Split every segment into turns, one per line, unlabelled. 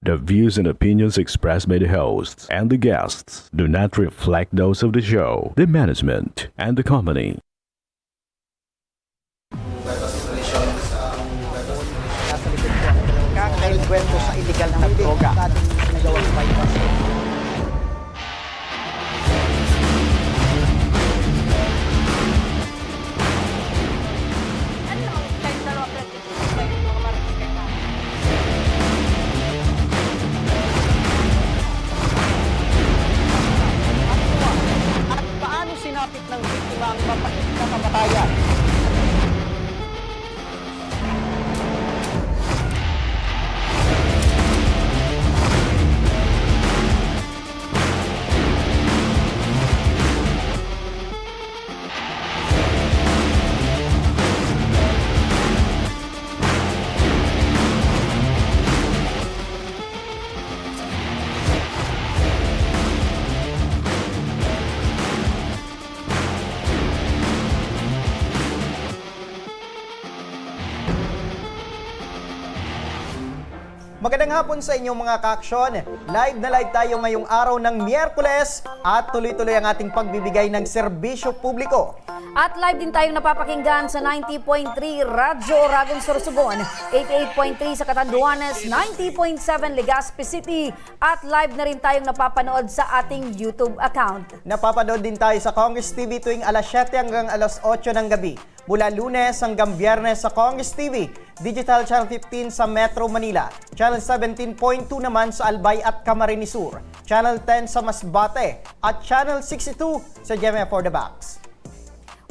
The views and opinions expressed by the hosts and the guests do not reflect those of the show, the management, and the company.
Nasa likod po ang droga. Kakainkwento sa illegal na droga. Ating nagawang bypass. At paano sinapit ng biktima ang mapait na kamatayan? Magandang hapon sa inyong mga ka-aksyon. Live na live tayo ngayong araw ng Miyerkules at tuloy-tuloy ang ating pagbibigay ng serbisyo publiko.
At live din tayong napapakinggan sa 90.3 Radyo Oragon Sorsogon, 88.3 sa Catanduanes, 90.7 Legazpi City at live na rin tayong napapanood sa ating YouTube account.
Napapanood din tayo sa Congress TV tuwing alas 7 hanggang alas 8 ng gabi. Mula Lunes hanggang Biyernes sa Congress TV, Digital Channel 15 sa Metro Manila, Channel 17.2 naman sa Albay at Camarines Sur, Channel 10 sa Masbate at Channel 62 sa GMA for the Box.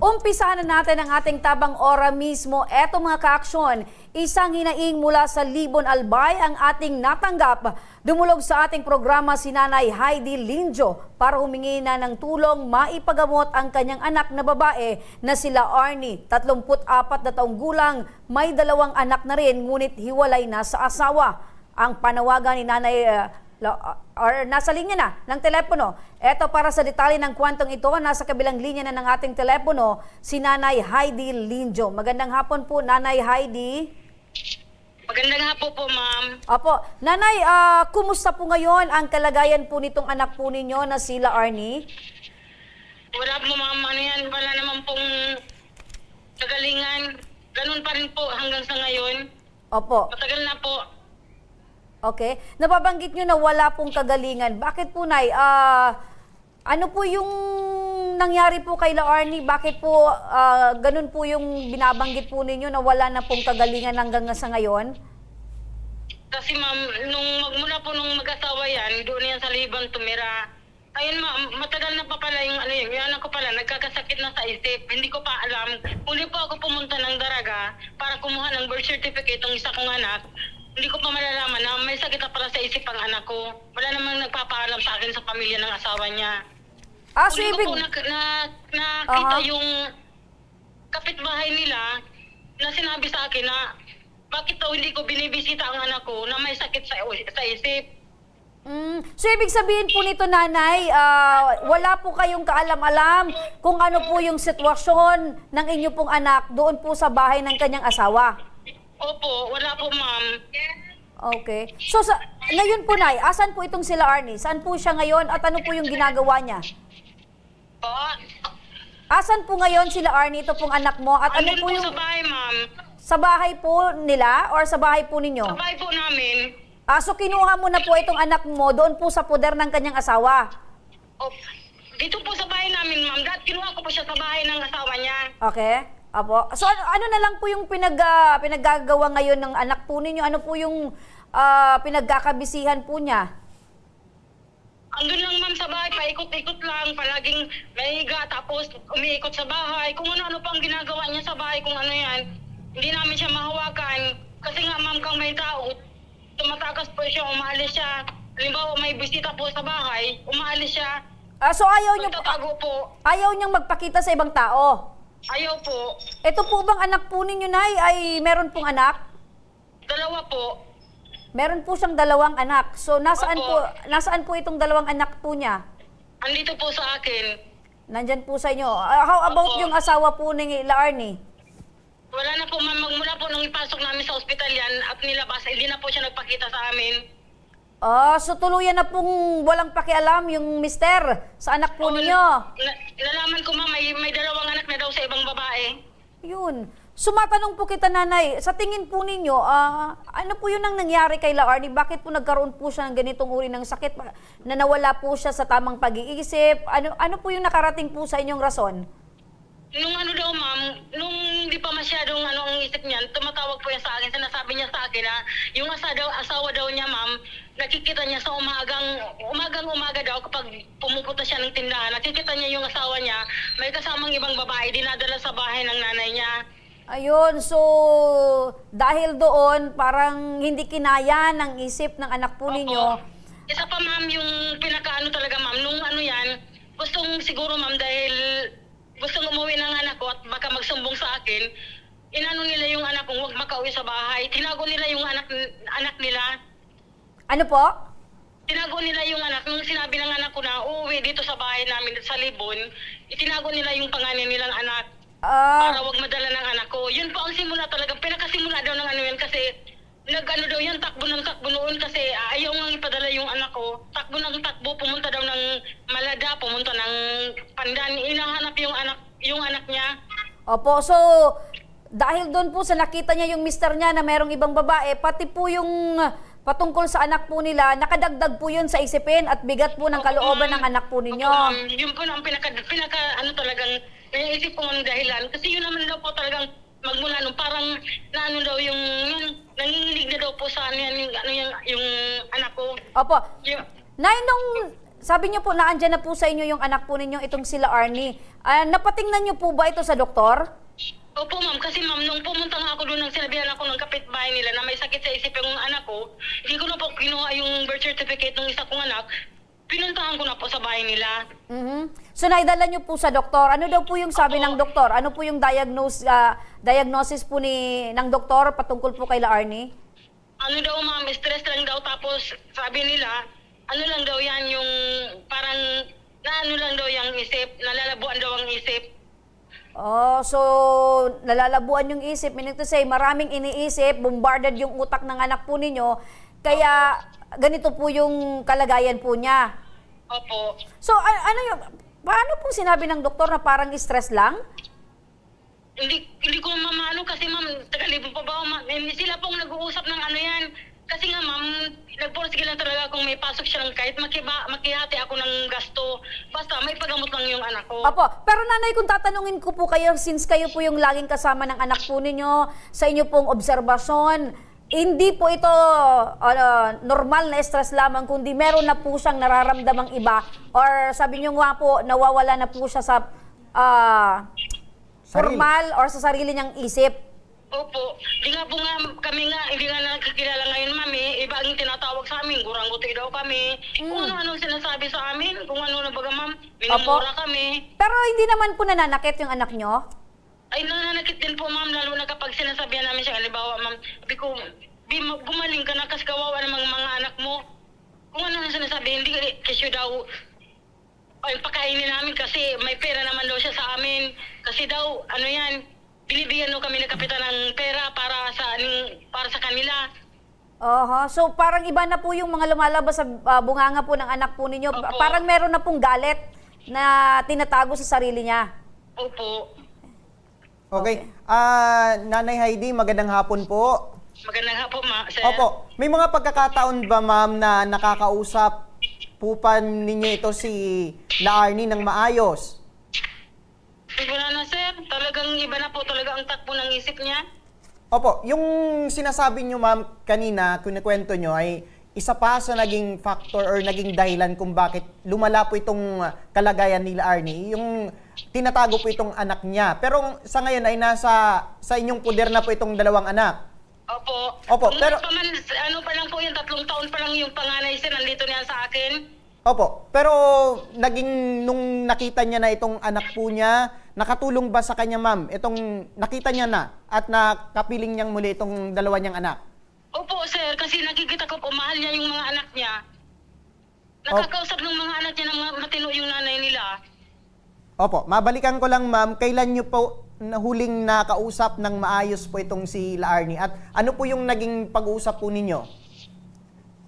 Umpisahan na natin ang ating tabang ora mismo. Eto mga ka-aksyon, isang hinaing mula sa Libon Albay ang ating natanggap. Dumulog sa ating programa si Nanay Heidi Linjo para humingi na ng tulong maipagamot ang kanyang anak na babae na sila Arnie, 34 na taong gulang, may 2 anak na rin ngunit hiwalay na sa asawa. Ang panawagan ni Nanay nasa linya na ng telepono. Eto para sa detalye ng kwentong ito, nasa kabilang linya na ng ating telepono, si Nanay Heidi Linjo. Magandang hapon po, Nanay Heidi.
Magandang hapon po, ma'am.
Opo. Nanay, kumusta po ngayon ang kalagayan po nitong anak po ninyo na sila Arnie?
Wala po, ma'am. Ano yan? Wala naman pong kagalingan. Ganun pa rin po hanggang sa ngayon.
Opo.
Matagal na po.
Okay. Nababanggit nyo na wala pong kagalingan. Bakit po, Nay? Ano po yung nangyari po kay La Arnie? Bakit po ganun po yung binabanggit po ninyo na wala na pong kagalingan hanggang sa ngayon?
Kasi, ma'am, magmula po nung mag-asawa yan, doon yan sa Liban tumira. Ayun, ma'am, matagal na pa pala yung anak ko pala, nagkakasakit na sa isip. Hindi ko pa alam. Huli po ako pumunta ng Daraga para kumuha ng birth certificate ng isa kong anak. Hindi ko pa malalaman na may sakit na pala sa isip ang anak ko. Wala namang nagpapaalam sa akin sa pamilya ng asawa niya.
So
Huli
ibig...
ko po nakita yung kapitbahay nila na sinabi sa akin na bakit daw hindi ko binibisita ang anak ko na may sakit sa isip.
So ibig sabihin po nito, Nanay, wala po kayong kaalam-alam kung ano po yung sitwasyon ng inyo pong anak doon po sa bahay ng kanyang asawa?
Opo, wala po, ma'am.
Okay. So ngayon po, Nay, asan po itong sila Arnie? Saan po siya ngayon at ano po yung ginagawa niya?
Po?
Asan po ngayon sila Arnie, ito pong anak mo? At ano
Andun
po
po
yung...
sa bahay, ma'am.
Sa bahay po nila or sa bahay po ninyo?
Sa bahay po namin.
So kinuha mo na po itong anak mo doon po sa poder ng kanyang asawa?
Dito po sa bahay namin, ma'am. Kinuha ko po siya sa bahay ng asawa niya.
Okay. Apo. So ano na lang po yung pinaggagawa ngayon ng anak po ninyo? Ano po yung pinagkakabisihan po niya?
Andun lang, ma'am, sa bahay. Paikot-ikot lang. Palaging mahiga. Tapos umiikot sa bahay. Kung ano-ano pang ginagawa niya sa bahay. Kung ano yan. Hindi namin siya mahawakan. Kasi nga, ma'am, kang may tao. Tumatakas po siya. Umaalis siya. Halimbawa, may bisita po sa bahay. Umaalis siya.
So ayaw niyo
Nagtatago po.
ayaw niyang magpakita sa ibang tao?
Ayaw po.
Ito po bang anak po ninyo, Nay, ay meron pong anak?
2 po.
Meron po siyang 2 anak. So nasaan po itong 2 anak po niya?
Andito po sa akin.
Nandyan po sa inyo. How about
Opo.
yung asawa po ni La Arnie?
Wala na po, ma'am. Magmula po nung ipasok namin sa ospital yan at nilabas, hindi na po siya nagpakita sa amin.
So tuluyan na pong walang pakialam yung mister sa anak po ninyo.
Nalaman ko ma'am, may dalawang anak na daw sa ibang babae.
Yun. Sumatanong po kita, nanay, sa tingin po ninyo, ano po yun ang nangyari kay La Arnie? Bakit po nagkaroon po siya ng ganitong uri ng sakit na nawala po siya sa tamang pag-iisip? Ano po yung nakarating po sa inyong rason?
Nung ano daw ma'am, nung hindi pa masyadong ang isip niyan, tumatawag po yan sa akin, sinasabi niya sa akin na yung asawa daw niya ma'am, nakikita niya sa umaga daw kapag pumupunta siya ng tindahan, nakikita niya yung asawa niya, may kasamang ibang babae, dinadala sa bahay ng nanay niya.
Ayun, so dahil doon, parang hindi kinaya ng isip ng anak po ninyo.
Isa pa ma'am, yung pinakaano talaga ma'am, nung ano yan, gustong siguro ma'am dahil gustong umuwi ng anak ko at baka magsumbong sa akin, inano nila yung anak kong huwag makauwi sa bahay. Tinago nila yung anak nila.
Ano po?
Tinago nila yung anak. Nung sinabi ng anak ko na uuwi dito sa bahay namin sa Libon, itinago nila yung pangalan nilang anak. Para wag madala ng anak ko. Yun po ang simula talaga. Pinakasimula daw ng ano yan kasi nag-ano daw yan, takbo ng takbo noon kasi ayaw nga ipadala yung anak ko. Takbo ng takbo, pumunta daw ng Malada, pumunta ng Pandan. Inahanap yung anak niya.
Opo, so dahil doon po sa nakita niya yung mister niya na merong ibang babae, pati po yung patungkol sa anak po nila, nakadagdag po yun sa isipin at bigat po ng kalooban ng anak po ninyo.
Yun po ang pinaka ano talagang naisip ko ng dahilan. Kasi yun naman daw po talagang magmula nung parang naano daw yung nanginginig na daw po sa yung anak ko.
Opo.
Yung,
Nay, nung sabi niyo po na andyan na po sa inyo yung anak po ninyo, itong sila Arnie, napatingnan niyo po ba ito sa doktor?
Opo ma'am, kasi ma'am, nung pumunta nga ako doon, nang sinabihan ako ng kapitbahay nila na may sakit sa isip yung anak ko, hindi ko na po kinuha yung birth certificate ng isa kong anak, pinuntahan ko na po sa bahay nila.
So naidala niyo po sa doktor. Ano daw po yung sabi ng doktor? Ano po yung diagnosis po ng doktor patungkol po kay La Arnie?
Ano daw ma'am, stress lang daw, tapos sabi nila, ano lang daw yan yung parang naano lang daw yung isip, nalalabuan daw ang isip.
So nalalabuan yung isip, meaning to say, maraming iniisip, bombarded yung utak ng anak po ninyo, kaya ganito po yung kalagayan po niya.
Opo.
So paano pong sinabi ng doktor na parang stress lang?
Hindi ko mamano kasi ma'am, tagalibong pa ba ma'am? Sila pong nag-uusap ng ano yan. Kasi nga ma'am, nagporsige lang talaga kung may pasok siya lang kahit makihati ako ng gasto. Basta may pagamot lang yung anak ko.
Opo, pero nanay, kung tatanungin ko po kayo, since kayo po yung laging kasama ng anak po ninyo, sa inyo pong obserbasyon, hindi po ito normal na stress lamang, kundi meron na po siyang nararamdamang iba, or sabi niyo nga po, nawawala na po siya sa formal or sa sarili niyang isip.
Opo. Di nga po nga kami nga, hindi nga nakikilala ngayon mami. Iba ang tinatawag sa amin, guranggote daw kami. Kung ano-ano sinasabi sa amin, kung ano na baga ma'am, minumura kami.
Pero hindi naman po nananakit yung anak niyo?
Ay, nananakit din po ma'am, lalo na kapag sinasabihan namin siya, halimbawa ma'am, sabi ko, gumaling ka na kasi kawawa ng mga anak mo. Kung ano na sinasabi, hindi kasi daw, ay pakainin namin kasi may pera naman daw siya sa amin. Kasi daw, ano yan, binibigyan daw kami ng kapitan ng pera para sa kanila.
So parang iba na po yung mga lumalabas sa bunganga po ng anak po ninyo.
Opo.
Parang meron na pong galit na tinatago sa sarili niya.
Opo.
Okay. Nanay Heidi, magandang hapon po.
Magandang hapon, sir.
Opo. May mga pagkakataon ba, ma'am, na nakakausap po pa ninyo ito si La Arnie ng maayos?
Wala na, sir. Talagang iba na po talaga ang takbo ng isip niya.
Opo. Yung sinasabi nyo, ma'am, kanina, kunikwento nyo, ay isa pa sa naging factor or naging dahilan kung bakit lumala po itong kalagayan ni La Arnie, yung tinatago po itong anak niya. Pero sa ngayon ay sa inyong puder na po itong dalawang anak.
Opo.
Opo, pero
ano pa lang po yun, 3 taon pa lang yung panganay, sir, nandito niya sa akin.
Opo, pero nung nakita niya na itong anak po niya, nakatulong ba sa kanya, ma'am? Itong nakita niya na at nakapiling niyang muli itong dalawa niyang anak?
Opo, sir, kasi nakikita ko po, mahal niya yung mga anak niya. Nakakausap ng mga anak niya na matino yung nanay nila.
Opo, mabalikan ko lang, ma'am, kailan niyo po huling nakausap ng maayos po itong si La Arnie? At ano po yung naging pag-uusap po ninyo?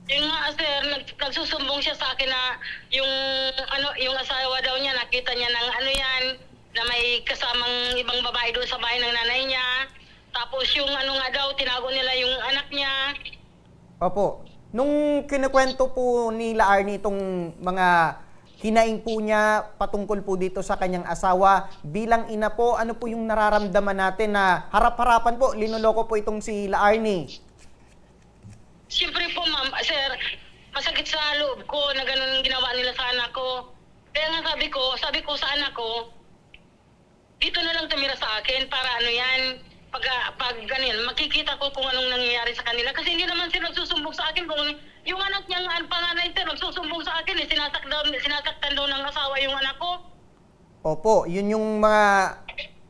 Yun nga sir, nagsusumbong siya sa akin na yung yung asawa daw niya nakita niya ng ano yan na may kasamang ibang babae doon sa bahay ng nanay niya. Tapos yung ano nga daw tinago nila yung anak niya.
Opo. Nung kinukwento po ni Arnie itong mga hinaing po niya patungkol po dito sa kanyang asawa, bilang ina po, ano po yung nararamdaman natin na harap-harapan po, linuloko po itong si Arnie?
Siyempre po ma'am, sir, masakit sa loob ko na ganun ang ginawa nila sa anak ko. Kaya nga sabi ko sa anak ko, dito na lang tumira sa akin para ano yan, pag ganyan, makikita ko kung anong nangyayari sa kanila. Kasi hindi naman sila nagsusumbong sa akin kung yung anak niyang panganay sir, nagsusumbong sa akin, sinasaktan daw ng asawa yung anak ko.
Opo, yun yung mga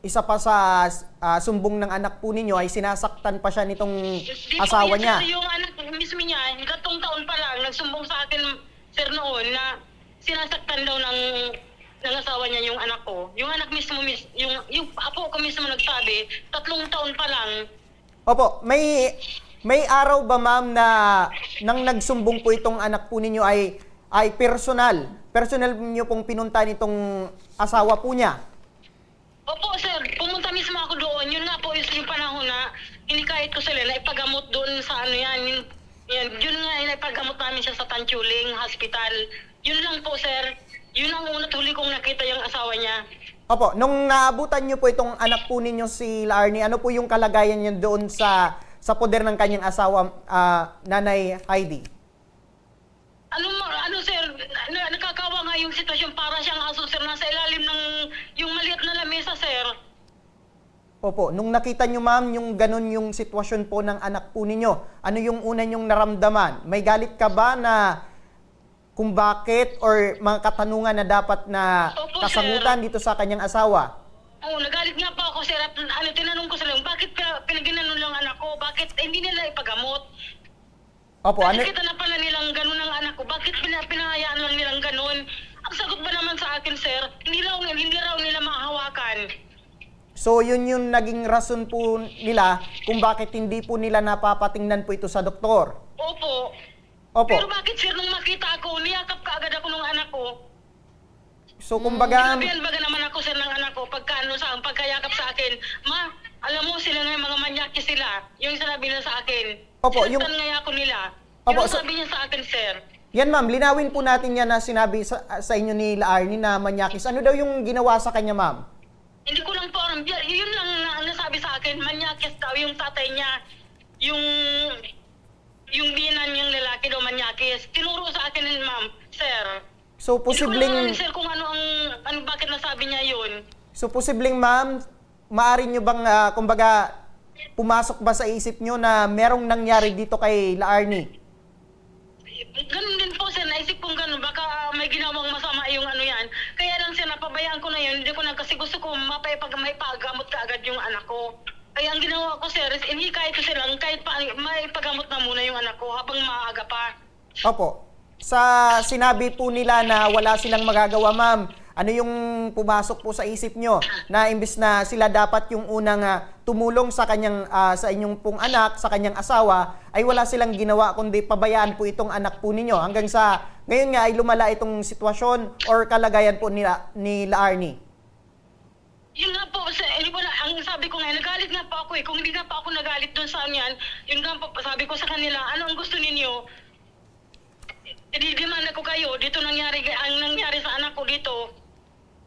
isa pa sa sumbong ng anak po ninyo ay sinasaktan pa siya nitong asawa niya.
Yung anak mismo niya, gatong taon pa lang, nagsumbong sa akin, sir, noon na sinasaktan daw ng asawa niya yung anak ko. Yung anak mismo, yung apo ko mismo nagsabi, 3 taon pa lang.
Opo, may araw ba ma'am na nang nagsumbong po itong anak po ninyo ay personal niyo pong pinunta nitong asawa po niya?
Opo sir, pumunta mismo ako doon. Yun nga po yung panahon na inikahit ko sila na ipagamot doon sa ano yan. Yun nga, ipagamot namin siya sa Tanchuling Hospital. Yun lang po sir. Yun ang unat huli kong nakita yung asawa niya.
Opo, nung naabutan niyo po itong anak po ninyo si Arnie, ano po yung kalagayan niya doon sa poder ng kanyang asawa, Nanay Heidi?
Ano sir, nakakawa nga yung sitwasyon, para siyang aso sir, nasa ilalim ng yung maliit na lamesa sir.
Opo, nung nakita niyo ma'am yung ganun yung sitwasyon po ng anak po ninyo, ano yung una niyong naramdaman? May galit ka ba na kung bakit or mga katanungan na dapat na
Opo,
kasagutan
sir.
dito sa kanyang asawa?
Oo, nagalit nga pa ako sir at tinanong ko sila, bakit pinaginanon lang anak ko? Bakit hindi nila ipagamot?
Opo, ano?
Nakikita na pala nilang ganun ang anak ko. Bakit pinahayaan lang nilang ganun? Ang sagot ba naman sa akin, sir, hindi raw nila mahahawakan.
So yun yung naging rason po nila kung bakit hindi po nila napapatingnan po ito sa doktor.
Opo.
Opo.
Pero bakit, sir, nung makita ako, niyakap ka agad ako ng anak ko.
So kumbaga,
Sinabihan baga naman ako, sir, ng anak ko, pagkayakap sa akin, ma, alam mo sila nga mga manyaki sila. Yung sinabi nila sa akin.
Opo,
Sinaktan nga ako nila.
Opo,
Yung sabi niya sa akin, sir.
yan ma'am, linawin po natin yan na sinabi sa inyo ni Arnie na manyakis. Ano daw yung ginawa sa kanya ma'am?
Hindi ko lang po alam. Yun lang ang nasabi sa akin, manyakis daw yung tatay niya. Yung binan niyang lalaki daw manyakis. Tinuro sa akin, ma'am, sir.
So
Hindi ko lang
posibleng
alam, sir, kung bakit nasabi niya yun.
So posibleng ma'am, maaari nyo bang kumbaga pumasok ba sa isip nyo na merong nangyari dito kay Arnie?
Ganun din po, sir. Naisip kong ganun. Baka may ginawang masama yung ano yan. Kaya lang, sir, napabayaan ko na yun. Hindi ko na kasi gusto ko maipagamot ka agad yung anak ko. Kaya ang ginawa ko, sir, is kahit ko silang kahit pa maipagamot na muna yung anak ko habang maaga pa.
Opo. Sa sinabi po nila na wala silang magagawa ma'am, ano yung pumasok po sa isip nyo na imbis na sila dapat yung unang tumulong sa kanyang sa inyong pong anak, sa kanyang asawa, ay wala silang ginawa kundi pabayaan po itong anak po ninyo hanggang sa ngayon nga ay lumala itong sitwasyon or kalagayan po ni Arnie?
Yun nga po, sir, hindi ko na, ang sabi ko nga, nagalit nga po ako eh. Kung hindi nga po ako nagalit doon sa yan, yun nga po, sabi ko sa kanila, ano ang gusto ninyo? Didimanda ko kayo, dito ang nangyari sa anak ko dito.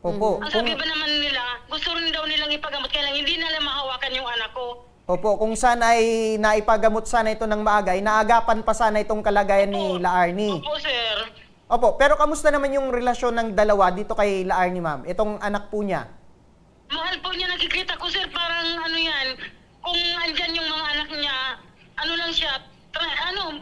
Opo.
Ang sabi ba naman nila, gusto rin daw nilang ipagamot, kaya lang hindi nila mahawakan yung anak ko.
Opo, kung sana ay naipagamot sana ito ng maaga, ay naagapan pa sana itong kalagayan ni Arnie.
Opo, sir.
Opo, pero kamusta naman yung relasyon ng dalawa dito kay Arnie, ma'am? Itong anak po niya.
Mahal po niya, nakikita ko, sir, parang ano yan, kung andyan yung mga anak niya, ano lang siya, ano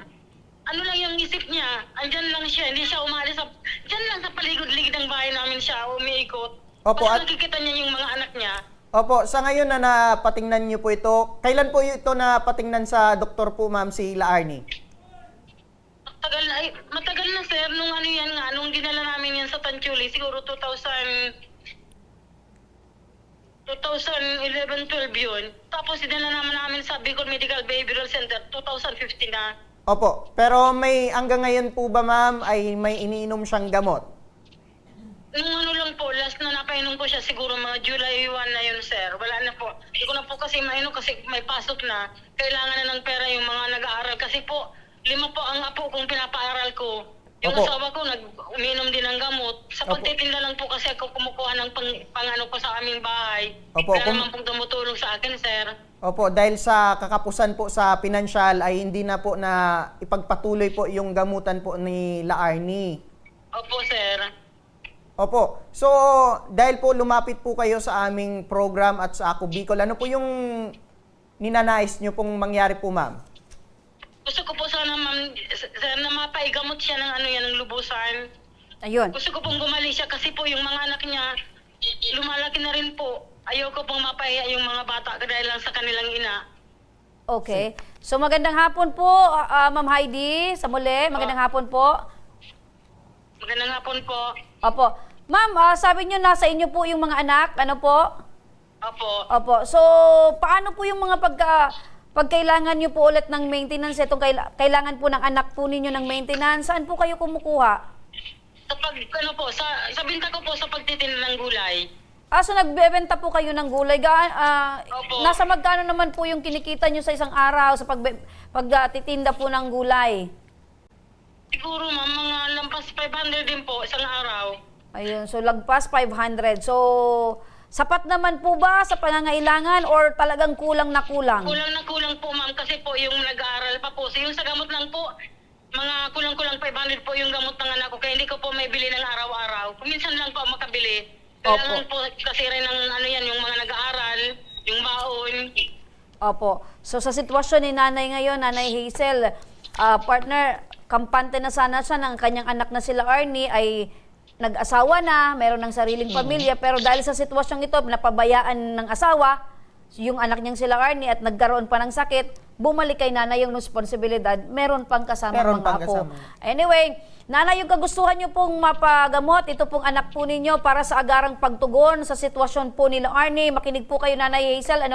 lang yung isip niya, andyan lang siya, hindi siya umalis dyan lang sa paligid-ligid ng bahay namin siya, umiikot.
Opo,
Kasi nakikita niya yung mga anak niya.
Opo, sa ngayon na napatingnan niyo po ito, kailan po ito napatingnan sa doktor po, ma'am, si Arnie?
Matagal na, sir, nung ano yan nga, nung dinala namin yan sa Tanchuli, siguro 2011-12 yun. Tapos dinala namin sa Bicol Medical Behavioral Center, 2015 na.
Opo, pero may hanggang ngayon po ba ma'am ay may iniinom siyang gamot?
Nung ano lang po, last na napainom ko siya, siguro mga July 1 na yun, sir. Wala na po. Hindi ko na po kasi mainom kasi may pasok na. Kailangan na ng pera yung mga nag-aaral. Kasi po, 5 po ang apo kong pinapaaral ko. Yung
Opo.
asawa ko, uminom din ng gamot. Sa
Opo.
pagtitinda lang po kasi ako kumukuha ng pang ano po sa aming bahay.
Opo,
Kaya
kung-
naman pong tumutulong sa akin, sir.
Opo, dahil sa kakapusan po sa pinansyal ay hindi na po na ipagpatuloy po yung gamutan po ni La Arnie.
Opo, sir.
Opo. So, dahil po lumapit po kayo sa aming program at sa Ako Bicol, ano po yung ninanais nyo pong mangyari po, ma'am?
Gusto ko po sana, ma'am, sir, na mapaigamot siya ng ano yan, ng lubusan.
Ayun.
Gusto ko pong gumaling siya kasi po yung mga anak niya, lumalaki na rin po. Ayoko pong mapahiya yung mga bata dahil lang sa kanilang ina.
Okay. So magandang hapon po, Ma'am Heidi. Sa muli, magandang hapon po.
Magandang hapon po.
Opo. Ma'am, sabi niyo nasa inyo po yung mga anak. Ano po?
Opo.
Opo. So, paano po yung mga pagkailangan niyo po ulit ng maintenance? Itong kailangan po ng anak po ninyo ng maintenance. Saan po kayo kumukuha?
Ano po, sa binta ko po sa pagtitinda ng gulay.
So nagbebenta po kayo ng gulay.
Opo.
Nasa magkano naman po yung kinikita niyo sa isang araw sa pagtitinda po ng gulay?
Siguro ma'am, mga lampas 500 din po isang araw.
Ayun, so lagpas 500. So, sapat naman po ba sa pangangailangan or talagang kulang na kulang?
Kulang na kulang po ma'am kasi po yung nag-aaral pa po. So yung sa gamot lang po, mga kulang-kulang 500 po yung gamot ng anak ko. Kaya hindi ko po may bili ng araw-araw. Minsan lang po makabili. Kaya
Opo.
lang po kasi rin ng ano yan, yung mga nag-aaral, yung baon.
Opo. So sa sitwasyon ni nanay ngayon, Nanay Hazel, partner, kampante na sana siya ng kanyang anak na sila Arnie ay nag-asawa na, meron ng sariling pamilya, pero dahil sa sitwasyong ito, napabayaan ng asawa, yung anak niyang sila Arnie at nagkaroon pa ng sakit, bumalik kay nanay yung responsibilidad, meron pang kasama
Meron
mga
pang
apo.
kasama.
Anyway, nanay, yung kagustuhan niyo pong mapagamot, ito pong anak po ninyo para sa agarang pagtugon sa sitwasyon po nila Arnie. Makinig po kayo, Nanay Hazel,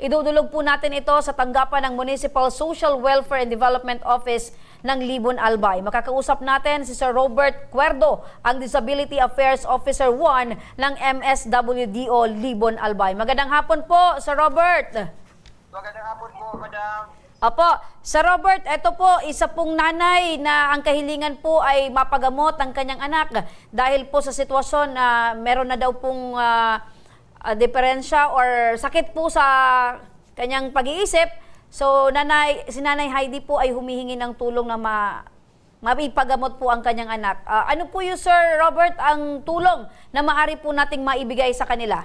idudulog po natin ito sa tanggapan ng Municipal Social Welfare and Development Office ng Libon Albay. Makakausap natin si Sir Robert Cuerdo, ang Disability Affairs Officer 1 ng MSWDO Libon Albay. Magandang hapon po, Sir Robert.
Magandang hapon po, Madam.
Opo, Sir Robert, ito po, isa pong nanay na ang kahilingan po ay mapagamot ang kanyang anak dahil po sa sitwasyon na meron na daw pong diferensya or sakit po sa kanyang pag-iisip. So, si Nanay Heidi po ay humihingi ng tulong na mapipagamot po ang kanyang anak. Ano po yung, Sir Robert, ang tulong na maaari po nating maibigay sa kanila?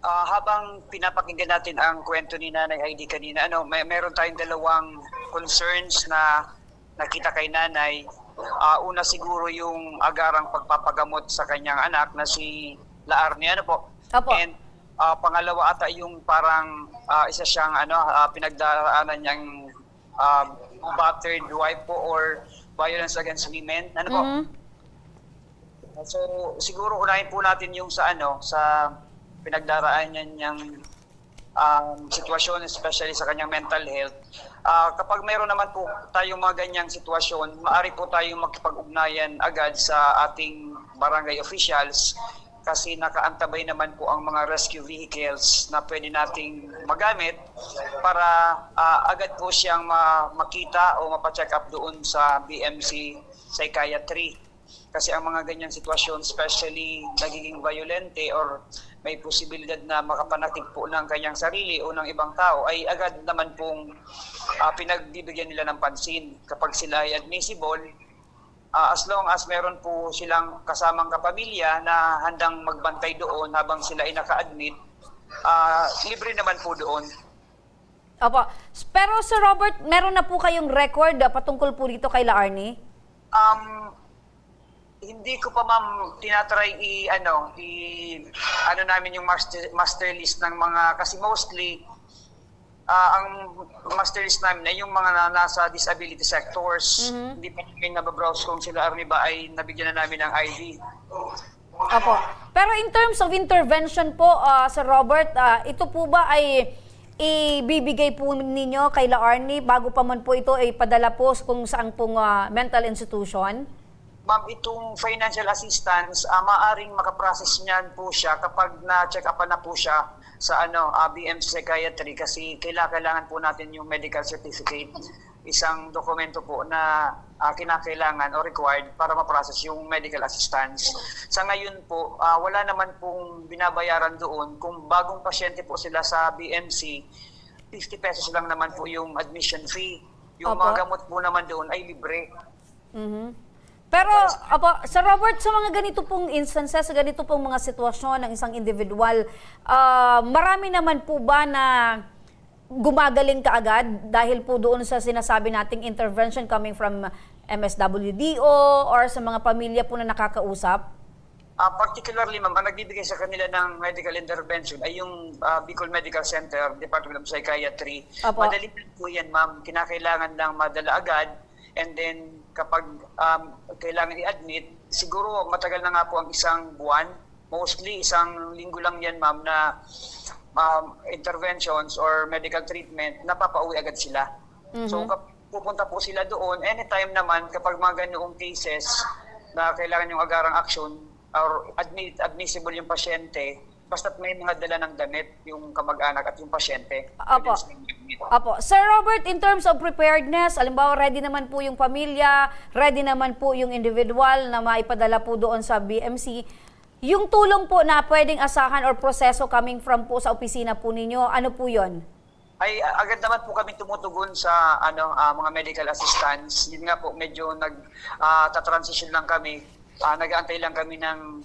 Habang pinapakinggan natin ang kwento ni Nanay Heidi kanina, meron tayong dalawang concerns na nakita kay Nanay. Una siguro yung agarang pagpapagamot sa kanyang anak na si La Arnie,
Opo.
And pangalawa ata yung parang isa siyang pinagdaraanan niyang battered wife po or violence against women. So siguro unahin po natin yung sa pinagdaraanan niyang sitwasyon, especially sa kanyang mental health. Kapag mayroon naman po tayong mga ganyang sitwasyon, maaari po tayong makipag-ugnayan agad sa ating barangay officials kasi nakaantabay naman po ang mga rescue vehicles na pwede nating magamit para agad po siyang makita o mapacheck up doon sa BMC Psychiatry. Kasi ang mga ganyang sitwasyon, especially nagiging violente or may posibilidad na makapanakit po ng kanyang sarili o ng ibang tao, ay agad naman pong pinagbibigyan nila ng pansin kapag sila ay admissible. As long as meron po silang kasamang kapamilya na handang magbantay doon habang sila ay naka-admit, libre naman po doon.
Opo. Pero Sir Robert, meron na po kayong record patungkol po dito kay La Arnie?
Hindi ko pa ma'am tinatry namin yung master list ng mga, kasi mostly ang master list namin ay yung mga nasa disability sectors. Hindi pa namin nababrowse kung sila Arnie ba ay nabigyan na namin ng ID.
Opo. Pero in terms of intervention po, Sir Robert, ito po ba ay ibibigay po ninyo kay La Arnie bago pa man po ito ay padala po kung saan pong mental institution?
Ma'am, itong financial assistance, maaring makaprocess niyan po siya kapag na-check up na po siya sa BMC Psychiatry kasi kailangan po natin yung medical certificate, isang dokumento po na kinakailangan o required para ma-process yung medical assistance. Sa ngayon po, wala naman pong binabayaran doon. Kung bagong pasyente po sila sa BMC, 50 pesos lang naman po yung admission fee. Yung
Opo.
mga gamot po naman doon ay libre.
Pero, Sir Robert, sa mga ganito pong instances, sa ganito pong mga sitwasyon ng isang individual, marami naman po ba na gumagaling kaagad dahil po doon sa sinasabi nating intervention coming from MSWDO or sa mga pamilya po na nakakausap?
Particularly, ma'am, ang nagbibigay sa kanila ng medical intervention ay yung Bicol Medical Center, Department of Psychiatry.
Apo.
Madali po yan, ma'am. Kinakailangan lang madala agad. And then, kapag kailangan i-admit, siguro matagal na nga po ang isang buwan. Mostly, isang linggo lang yan, ma'am, na interventions or medical treatment, napapauwi agad sila. So, pupunta po sila doon. Anytime naman, kapag mga ganoong cases na kailangan yung agarang action or admissible yung pasyente, basta't may mga dala ng damit, yung kamag-anak at yung pasyente.
Apo. Apo. Sir Robert, in terms of preparedness, alimbawa ready naman po yung pamilya, ready naman po yung individual na maipadala po doon sa BMC. Yung tulong po na pwedeng asahan or proseso coming from po sa opisina po ninyo, ano po yon?
Ay agad naman po kami tumutugon sa mga medical assistance. Yun nga po, medyo ta-transition lang kami. Nag-aantay lang kami ng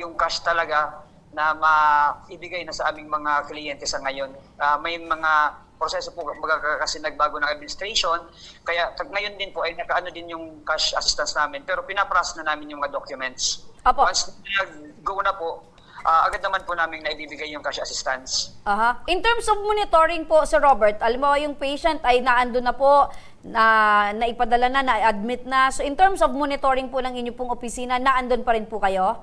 yung cash talaga na maibigay na sa aming mga kliyente sa ngayon. May mga proseso po kasi nagbago ng administration, kaya ngayon din po ay nakaano din yung cash assistance namin, pero pinaprocess na namin yung mga documents.
Apo.
Once nag-go na po, agad naman po namin na ibibigay yung cash assistance.
Aha. In terms of monitoring po, Sir Robert, alimbawa yung patient ay naandun na po, naipadala na, na-admit na. So in terms of monitoring po ng inyo pong opisina, naandun pa rin po kayo?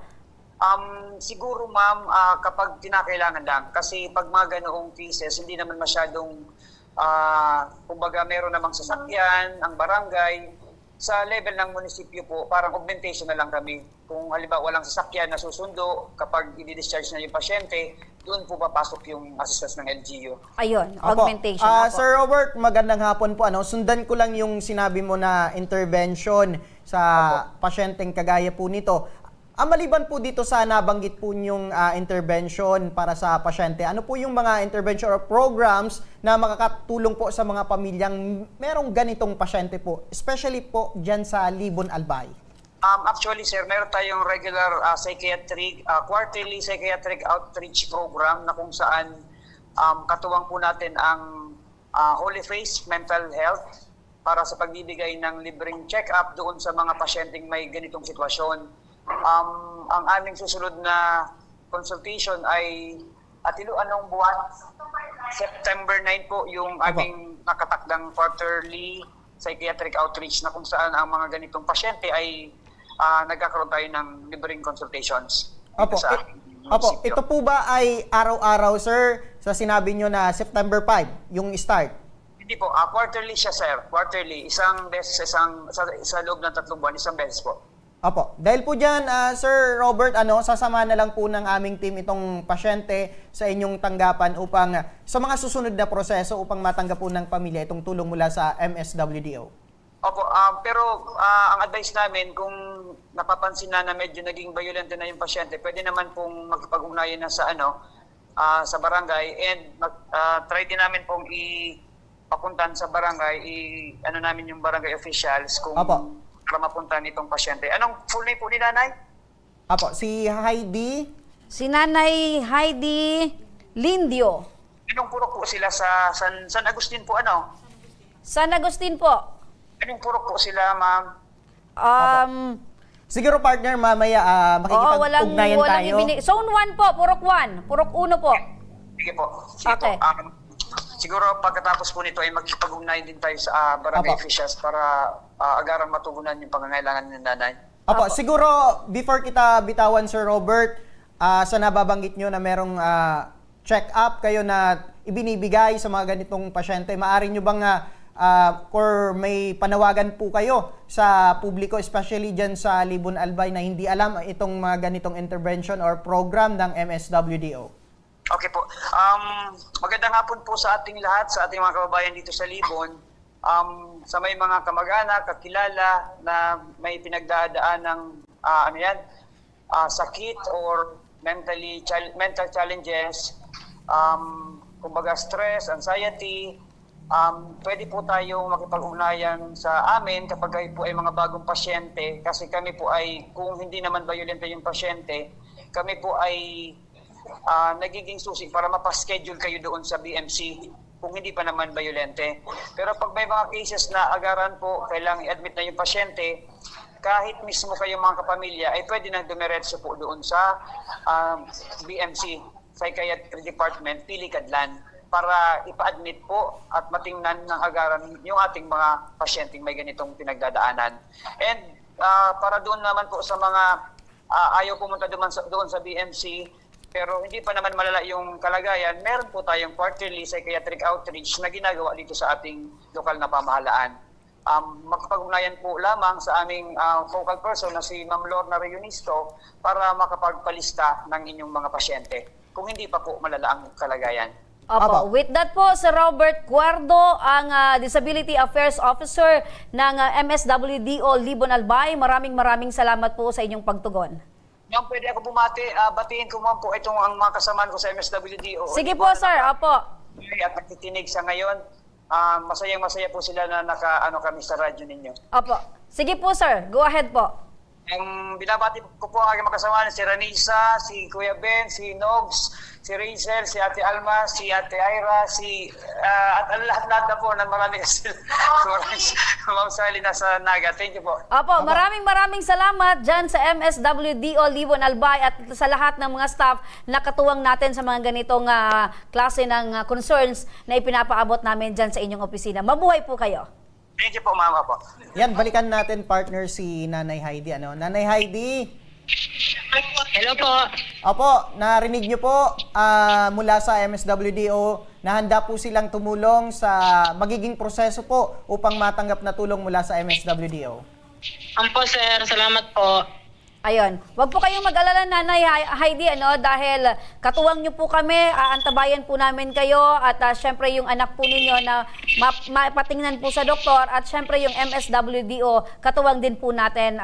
Siguro ma'am, kapag kinakailangan lang. Kasi pag mga ganoong cases, hindi naman masyadong, kumbaga meron namang sasakyan, ang barangay. Sa level ng munisipyo po, parang augmentation na lang kami. Kung halimbawa walang sasakyan na susundo, kapag i-discharge na yung pasyente, doon po papasok yung assistance ng LGU.
Ayun,
Opo.
augmentation. Opo.
Sir Robert, magandang hapon po. Sundan ko lang yung sinabi mo na intervention sa pasyenteng kagaya po nito. Maliban po dito sa nabanggit po yung intervention para sa pasyente, ano po yung mga intervention or programs na makakatulong po sa mga pamilyang merong ganitong pasyente po, especially po dyan sa Libon Albay?
Actually, sir, meron tayong regular quarterly psychiatric outreach program na kung saan katuwang po natin ang Holy Face Mental Health para sa pagbibigay ng libreng check-up doon sa mga pasyenteng may ganitong sitwasyon. Ang aming susunod na consultation ay anong buwan? September 9 po yung aming nakatakdang quarterly psychiatric outreach na kung saan ang mga ganitong pasyente ay nagkakaroon tayo ng libreng consultations.
Opo. Opo, ito po ba ay araw-araw, sir, sa sinabi nyo na September 5, yung start?
Hindi po, quarterly siya, sir. Quarterly. Isang beses, sa loob ng 3 buwan, isang beses po.
Opo. Dahil po dyan, Sir Robert, sasama na lang po ng aming team itong pasyente sa inyong tanggapan upang sa mga susunod na proseso upang matanggap po ng pamilya itong tulong mula sa MSWDO.
Opo, pero ang advice namin, kung napapansin na medyo naging violent na yung pasyente, pwede naman pong magpag-ugnayan na sa sa barangay, and try din namin pong papuntan sa barangay, namin yung barangay officials kung
Opo.
para mapuntahan itong pasyente. Anong full name po ni nanay?
Apo, si Heidi.
Si Nanay Heidi Lindio.
Anong purok po sila sa San Agustin po,
San Agustin po.
Anong purok po sila, ma'am?
Siguro partner, mamaya makikipag-ugnayan tayo.
Zone 1 po, Purok 1. Purok 1 po.
Sige po. Sige
Okay.
po. Siguro pagkatapos po nito ay magkipag-ugnayan din tayo sa barangay
Apo.
officials para agarang matugunan yung pangangailangan ng nanay.
Apo, siguro before kita bitawan, Sir Robert, sa nababanggit nyo na merong check-up kayo na ibinibigay sa mga ganitong pasyente? Maaari nyo bang or may panawagan po kayo sa publiko, especially dyan sa Libon Albay na hindi alam itong mga ganitong intervention or program ng MSWDO?
Okay po. Magandang hapon po sa ating lahat, sa ating mga kababayan dito sa Libon. Sa may mga kamag-anak, kakilala na may pinagdadaan ng sakit or mental challenges, kumbaga stress, anxiety, pwede po tayong makipag-ugnayan sa amin kapag kayo po ay mga bagong pasyente, kasi kami po ay, kung hindi naman violent yung pasyente, kami po ay nagiging susi para mapaschedule kayo doon sa BMC kung hindi pa naman violente. Pero pag may mga cases na agaran po, kailangang i-admit na yung pasyente, kahit mismo kayong mga kapamilya, ay pwede nang dumiretso po doon sa BMC, Psychiatry Department, Pilikadlan, para ipa-admit po at matingnan ng agaran yung ating mga pasyenteng may ganitong pinagdadaanan. And para doon naman po sa mga ayaw pumunta doon sa BMC, pero hindi pa naman malala yung kalagayan, meron po tayong quarterly psychiatric outreach na ginagawa dito sa ating lokal na pamahalaan. Magpag-ugnayan po lamang sa aming focal person na si Ma'am Lorna Reunisto para makapagpalista ng inyong mga pasyente kung hindi pa po malala ang kalagayan.
Opo. With that po, Sir Robert Cuerdo, ang Disability Affairs Officer ng MSWDO Libon Albay. Maraming salamat po sa inyong pagtugon.
Ma'am, pwede ako bumati. Batiin ko ma'am po itong ang mga kasamaan ko sa MSWDO.
Sige po, sir. Opo.
At nakikinig sa ngayon. Masayang-masaya po sila na kami sa radyo ninyo.
Opo. Sige po, sir. Go ahead po.
Binabati ko po ang aking makasama, si Ranisa, si Kuya Ben, si Nogs, si Rachel, si Ate Alma, si Ate Ira, at lahat-lahat na po, marami kasi Ma'am Sally nasa Naga. Thank you po.
Opo, maraming salamat dyan sa MSWDO Libon Albay at sa lahat ng mga staff na katuwang natin sa mga ganitong klase ng concerns na ipinapaabot namin dyan sa inyong opisina. Mabuhay po kayo.
Thank you po, mama po.
Yan, balikan natin partner si Nanay Heidi. Nanay Heidi.
Hello po.
Opo, narinig niyo po mula sa MSWDO na handa po silang tumulong sa magiging proseso po upang matanggap na tulong mula sa MSWDO.
Ampo sir, salamat po.
Ayun. Huwag po kayong mag-alala, Nanay Heidi, dahil katuwang niyo po kami, aantabayan po namin kayo at syempre yung anak po ninyo na mapatingnan po sa doktor at syempre yung MSWDO, katuwang din po natin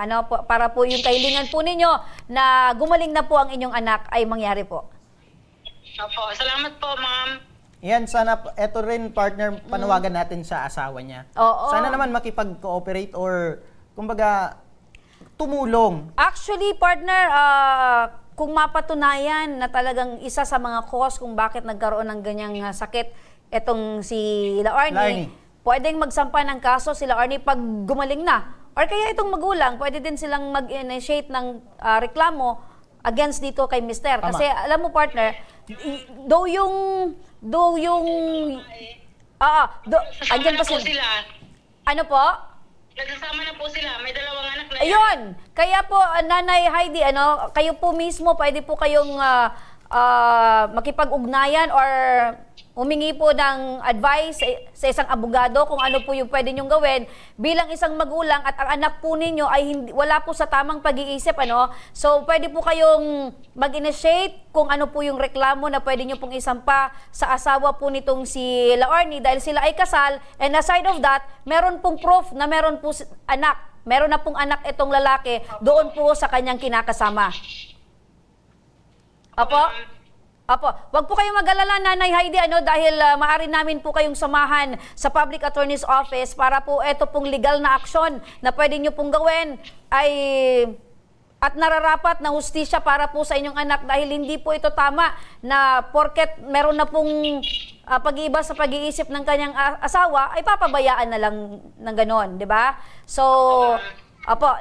para po yung kahilingan po ninyo na gumaling na po ang inyong anak ay mangyari po.
Opo, salamat po, ma'am.
Yan, sana eto rin partner, panawagan natin sa asawa niya.
Oo.
Sana naman makipag-cooperate or kumbaga tumulong.
Actually, partner, kung mapatunayan na talagang isa sa mga cause kung bakit nagkaroon ng ganyang sakit etong si Laarni, pwedeng magsampa ng kaso si Laarni pag gumaling na. Or kaya itong magulang, pwede din silang mag-initiate ng reklamo against dito kay Mister.
Tama.
Kasi alam mo, partner, andyan pa sila. Ano po?
Nagsasama na po sila. May dalawang anak na yan.
Ayun. Kaya po, Nanay Heidi, kayo po mismo, pwede po kayong makipag-ugnayan or humingi po ng advice sa isang abogado kung ano po yung pwede nyong gawin bilang isang magulang at ang anak po ninyo ay wala po sa tamang pag-iisip. So, pwede po kayong mag-initiate kung ano po yung reklamo na pwede nyo pong isampa sa asawa po nitong si Laarni dahil sila ay kasal. And aside of that, meron pong proof na meron po anak. Meron na pong anak itong lalaki doon po sa kanyang kinakasama. Apo, wag po kayong mag-alala, Nanay Heidi, dahil maaari namin po kayong samahan sa Public Attorney's Office para po ito pong legal na aksyon na pwede nyo pong gawin at nararapat na hustisya para po sa inyong anak dahil hindi po ito tama na porket meron na pong pag-iiba sa pag-iisip ng kanyang asawa ay papabayaan na lang ng ganon, di ba? So,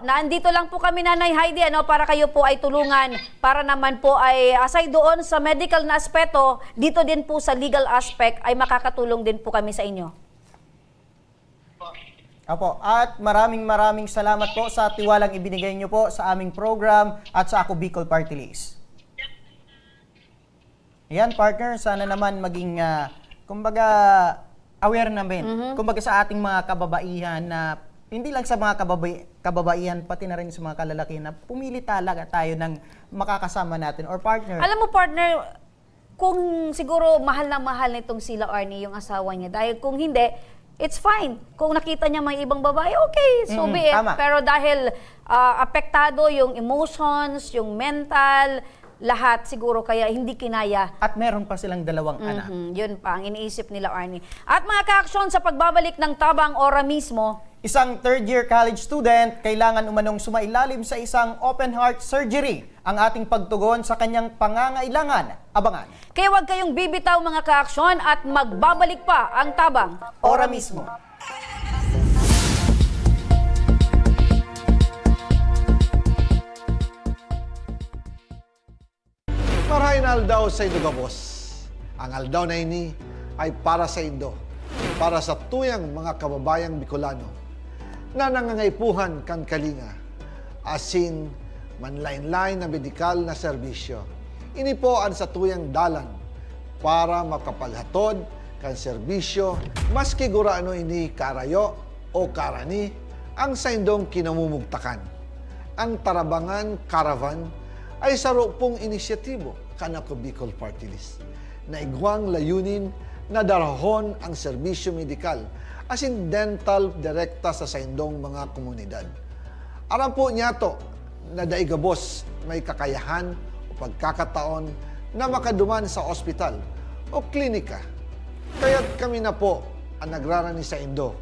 naandito lang po kami, Nanay Heidi, para kayo po ay tulungan, para naman po ay aside doon sa medical na aspeto, dito din po sa legal aspect ay makakatulong din po kami sa inyo.
Opo, at maraming salamat po sa tiwalang ibinigay niyo po sa aming program at sa Ako Bicol Party List. Ayan, partner, sana naman maging, kumbaga, aware namin. Kumbaga sa ating mga kababaihan na hindi lang sa mga kababaihan, pati na rin sa mga kalalaki na pumili talaga tayo ng makakasama natin or partner.
Alam mo, partner, kung siguro mahal na mahal nitong sila Arnie, yung asawa niya. Dahil kung hindi, it's fine. Kung nakita niya may ibang babae, okay, so be it.
Tama.
Pero dahil apektado yung emotions, yung mental, lahat siguro kaya hindi kinaya.
At meron pa silang dalawang anak.
Yun pa ang iniisip nila, Arnie. At mga ka-aksyon sa pagbabalik ng Tabang Ora mismo,
Isang third-year college student kailangan umanong sumailalim sa isang open heart surgery. Ang ating pagtugon sa kanyang pangangailangan. Abangan.
kaya huwag kayong bibitaw mga ka-aksyon at magbabalik pa ang Tabang
Ora mismo.
Marahin aldaw sa Indo Gabos. Ang aldaw na ini ay para sa Indo, para sa tuyang mga kababayang Bicolano na nangangaipuhan kan kalinga, asin manlain-lain na medikal na serbisyo. Ini po ang sa tuyang dalan para makapaghatod kan serbisyo maski guraano ini karayo o karani ang sa indong kinamumugtakan. Ang Tarabangan Caravan ay saro pong inisyatibo kanako Bicol Party List na igwang layunin na darahon ang serbisyo medikal asin dental direkta sa saindong mga komunidad. Aram po niya to na daigabos may kakayahan o pagkakataon na makaduman sa ospital o klinika. Kaya't kami na po ang nagrarani sa Indo.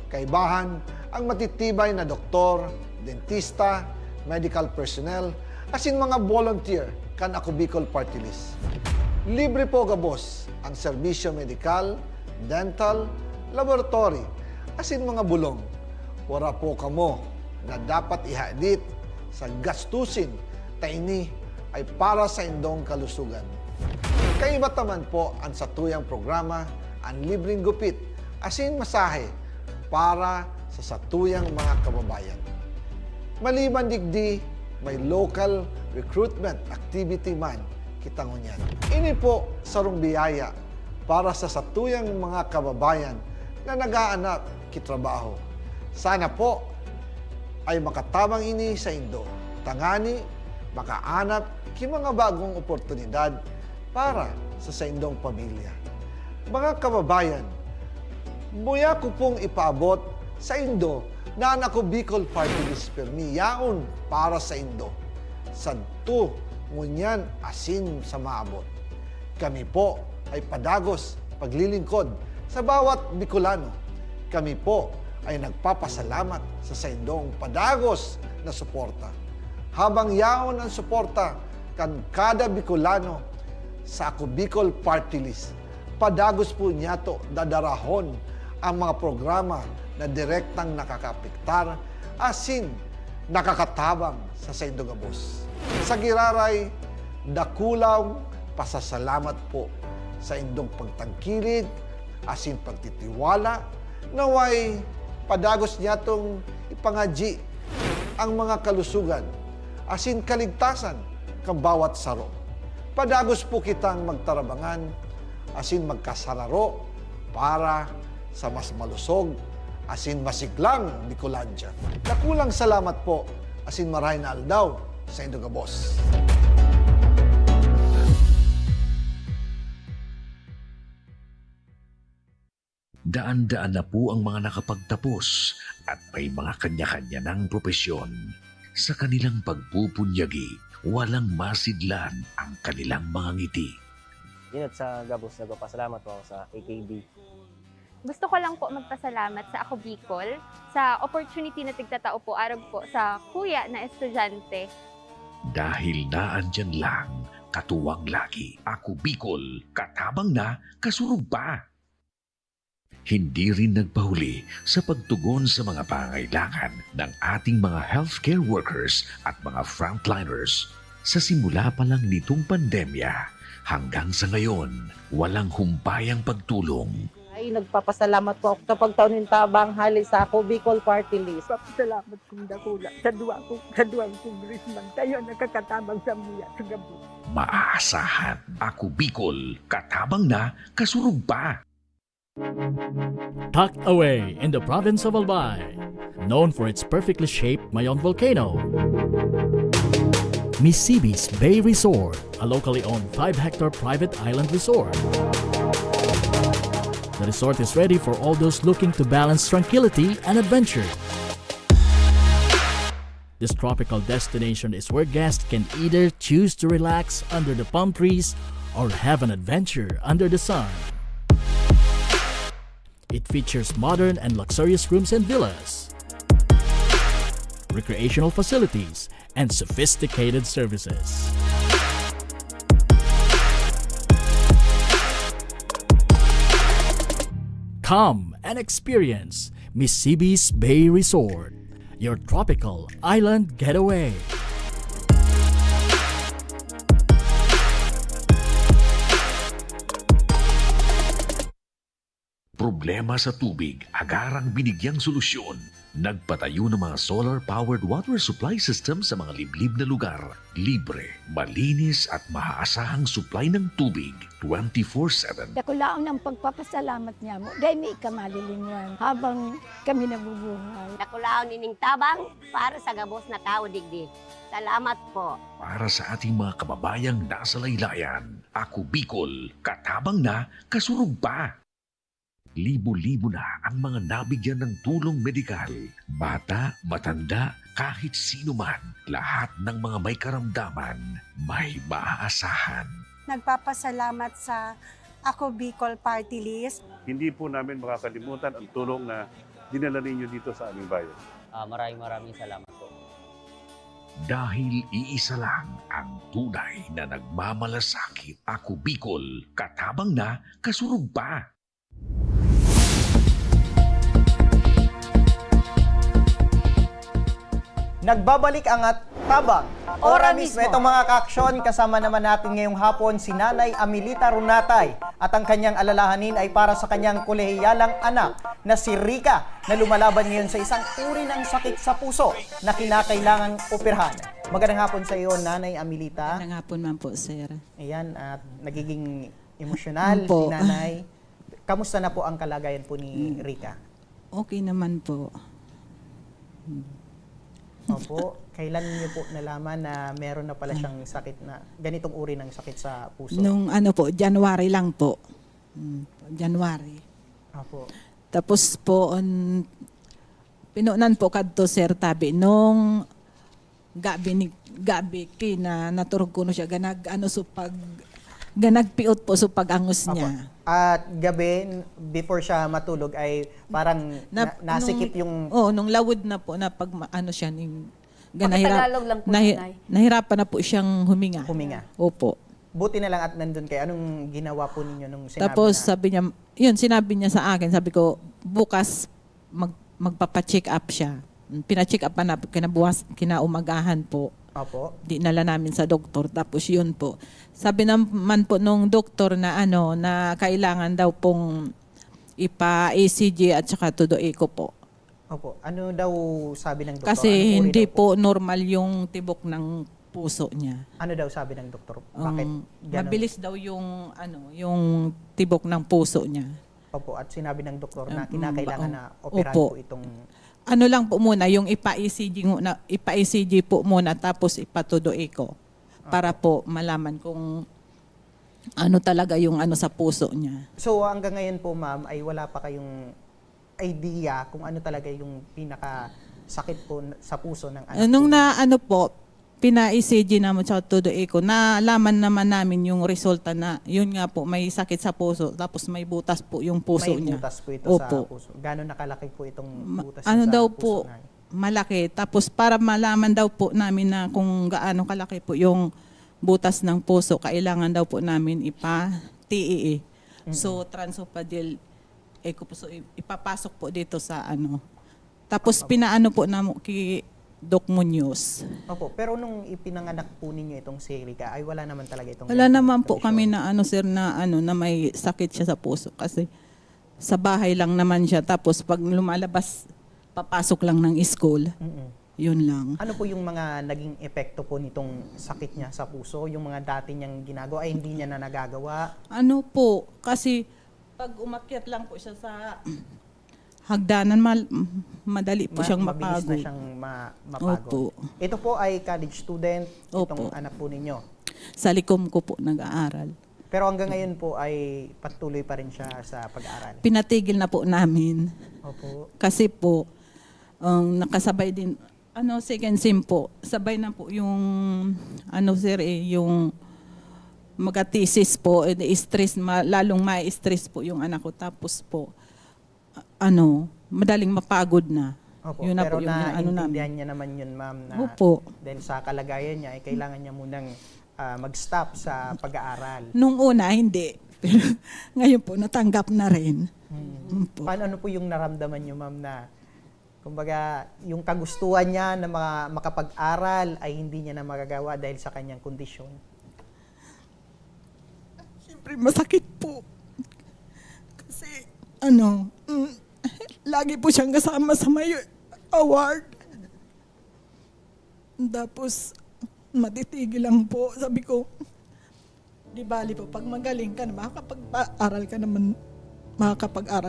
Kaibahan ang matitibay na doktor, dentista, medical personnel, asin mga volunteer kan ako Bicol Party List. Libre po gabos ang serbisyo medikal, dental, laboratory, asin mga bulong. Wala po kamo na dapat ihadit sa gastusin taini ay para sa indong kalusugan. Kaiba taman po ang satuyang programa ang libreng gupit asin masahe para sa satuyang mga kababayan. Maliban digdi, may local recruitment activity man kita ngunyan. Ini po sarong biyaya para sa satuyang mga kababayan na nag-aanap kitrabaho. Sana po ay makatabang ini sa Indo. Tangani, makaanap ki mga bagong oportunidad para sa indong pamilya. Mga kababayan, buya ko pong ipaabot sa Indo na ako Bicol Party List permi yaon para sa Indo. Sadto ngunyan asin sa maabot. Kami po ay padagos paglilingkod sa bawat Bicolano. Kami po ay nagpapasalamat sa saindong padagos na suporta. Habang yaon ang suporta kan kada Bicolano sa ako Bicol Party List, padagos po niya to dadarahon ang mga programa na direktang nakakapiktar asin nakakatabang sa Saindo Gabos. Sa giraray, dakulaw pasasalamat po sa indong pagtangkilig asin pagtitiwala naway padagos niya tong ipangaji ang mga kalusugan asin kaligtasan kang bawat saro. Padagos po kitang magtarabangan asin magkasararo para sa mas malusog asin masiglang Bicolandia. Nakulang salamat po asin maray na aldaw sa Indo Gabos.
Daan-daan na po ang mga nakapagtapos at may mga kanya-kanya ng propesyon. Sa kanilang pagpupunyagi, walang masidlan ang kanilang mga ngiti.
Yun at sa Gabos, nagpapasalamat po ako sa AKB.
Gusto ko lang po magpasalamat sa Ako Bicol sa opportunity na tigtatao po araw po sa kuya na estudyante.
Dahil naandyan lang, katuwang lagi, Ako Bicol, katabang na, kasurog pa. Hindi rin nagpahuli sa pagtugon sa mga pangailangan ng ating mga healthcare workers at mga frontliners. Sa simula pa lang nitong pandemya, hanggang sa ngayon, walang humpayang pagtulong.
ay nagpapasalamat po ako sa pagtaunin tabang hali sa ako Bicol Party List.
Papasalamat kong dakula sa duwang congressman. Tayo nakakatabang sa muya sa gabi.
Maaasahan. Ako Bicol, katabang na, kasurug pa.
Tucked away in the province of Albay, known for its perfectly shaped Mayon volcano, Misibis Bay Resort, a locally owned 5-hectare private island resort. The resort is ready for all those looking to balance tranquility and adventure. This tropical destination is where guests can either choose to relax under the palm trees or have an adventure under the sun. It features modern and luxurious rooms and villas, recreational facilities, and sophisticated services. Come and experience Misibis Bay Resort, your tropical island getaway.
Problema sa tubig, agarang binigyang solusyon. Nagpatayo ng mga solar-powered water supply system sa mga liblib na lugar. Libre, malinis at maaasahang supply ng tubig 24/7.
Dakulaon ang pagpapasalamat niya mo. Dahil may ikamalilingan habang kami nabubuhay.
Dakulaon nining tabang para sa gabos na tao digdi. Salamat po.
Para sa ating mga kababayang nasa laylayan, ako Bicol, katabang na, kasurug pa. Libo-libo na ang mga nabigyan ng tulong medikal. Bata, matanda, kahit sino man, lahat ng mga may karamdaman, may maaasahan.
Nagpapasalamat sa Ako Bicol Party List.
Hindi po namin makakalimutan ang tulong na dinala ninyo dito sa aming bayan.
Maraming salamat po.
Dahil iisa lang ang tunay na nagmamalasakit. Ako Bicol, katabang na, kasurug pa.
Nagbabalik ang tabang.
Ora
Mismo.
mismo.
Itong mga kaaksyon, kasama naman natin ngayong hapon si Nanay Amilita Runatay. At ang kanyang alalahanin ay para sa kanyang kolehiyalang anak na si Rica na lumalaban ngayon sa isang uri ng sakit sa puso na kinakailangang operahan. Magandang hapon sa iyo, Nanay Amilita.
Magandang hapon man po, sir.
Ayan, at nagiging emosyonal
Opo.
si Nanay. Kamusta na po ang kalagayan po ni Rica?
Okay naman po.
Opo, kailan niyo po nalaman na meron na pala siyang sakit na ganitong uri ng sakit sa puso?
Nung January lang po. January.
Opo.
Tapos po, pinunan po kadto sir tabi nung gabi kina naturog ko no siya ganagpiot po so pag-angos niya.
At gabi, before siya matulog, ay parang nasikip yung...
nung lawod na po na pag siya,
Pakitagalog lang po, Nanay.
nahirapan na po siyang huminga. Opo.
Buti na lang at nandun kayo. Anong ginawa po ninyo nung sinabi
Tapos
na...
sinabi niya sa akin, sabi ko, bukas magpapacheck up siya. Pina-check up na kinaumagahan po.
Opo.
Dinala namin sa doktor. Tapos yun po. Sabi naman po nung doktor na na kailangan daw pong ipa-ECG at saka todo echo po.
Opo. Ano daw sabi ng doktor?
Kasi hindi po normal yung tibok ng puso niya.
Ano daw sabi ng doktor? Bakit?
Mabilis daw yung yung tibok ng puso niya.
Opo. At sinabi ng doktor na kinakailangan na operahan po itong...
Ano lang po muna, yung ipa-ECG po muna tapos ipatodo echo para po malaman kung ano talaga yung sa puso niya.
So hanggang ngayon po ma'am ay wala pa kayong idea kung ano talaga yung pinakasakit po sa puso ng anak
Nung
po.
pina-ECG naman sa todo echo, nalaman naman namin yung resulta na yun nga po may sakit sa puso tapos may butas po yung puso niya.
May butas po ito
Opo.
sa puso. Gano'n nakalaki po itong butas
Ano
sa
daw
puso
po,
na?
malaki. Tapos para malaman daw po namin na kung gaano kalaki po yung butas ng puso, kailangan daw po namin ipa-TEE. So, transopadial echo po. So, ipapasok po dito sa Tapos pinaano po na kay Doc Munoz.
Opo, pero nung ipinanganak po ninyo itong si Rica, ay wala naman talaga itong...
Wala naman po kami na sir na na may sakit siya sa puso kasi sa bahay lang naman siya. Tapos pag lumalabas, papasok lang ng school. Yun lang.
Ano po yung mga naging epekto po nitong sakit niya sa puso? Yung mga dati niyang ginagawa ay hindi niya na nagagawa?
Ano po, kasi pag umakyat lang po siya sa hagdanan, madali po siyang
Mabilis
mapagod.
na siyang mapagod.
Opo.
Ito po ay college student, itong
Opo.
anak po ninyo.
Sa likom ko po nag-aaral.
Pero hanggang ngayon po ay patuloy pa rin siya sa pag-aaral.
Pinatigil na po namin.
Opo.
Kasi po, nakasabay din, second sim po, sabay na po yung, yung magatisis po, stress, lalong ma-stress po yung anak ko. Tapos po, madaling mapagod na.
Opo.
Yun na
Pero
po yung
naintindihan niya naman yun, ma'am, na
Opo.
dahil sa kalagayan niya ay kailangan niya munang mag-stop sa pag-aaral.
Nung una, hindi. Pero ngayon po, natanggap na rin. Po.
Ano po yung naramdaman niyo, ma'am, na kumbaga, yung kagustuhan niya na makapag-aral ay hindi niya na magagawa dahil sa kanyang kondisyon?
Siyempre, masakit po. Kasi, lagi po siyang kasama sa may award. Tapos, matitigil lang po. Sabi ko, di bali po, pag magaling ka na, makakapag-aral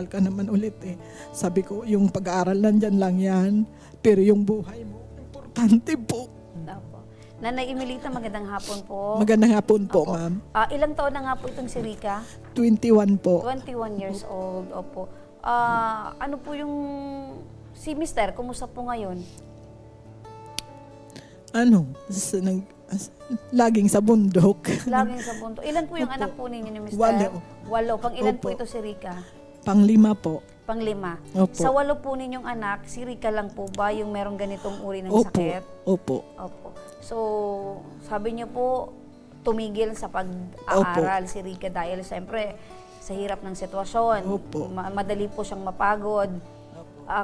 ka naman ulit eh. Sabi ko, yung pag-aaral nandyan lang yan, pero yung buhay mo, importante po.
Opo. Nanay Emilita, magandang hapon po.
Magandang hapon po,
Opo.
ma'am.
Ilang taon na nga po itong si Rica?
21 po.
21 years old, opo. Ano po yung si Mister, kumusta po ngayon?
Laging sa bundok.
Laging sa bundok. Ilan po yung
Opo.
anak po ninyo ni Mister?
8.
8. Pang ilan po
Opo.
ito si Rica?
Pang-5 po.
Pang-5.
Opo.
Sa 8 po ninyong anak, si Rica lang po ba yung merong ganitong uri ng
Opo.
sakit?
Opo.
Opo. So, sabi niyo po, tumigil sa pag-aaral si Rica dahil siyempre sa hirap ng sitwasyon.
Opo.
Madali po siyang mapagod.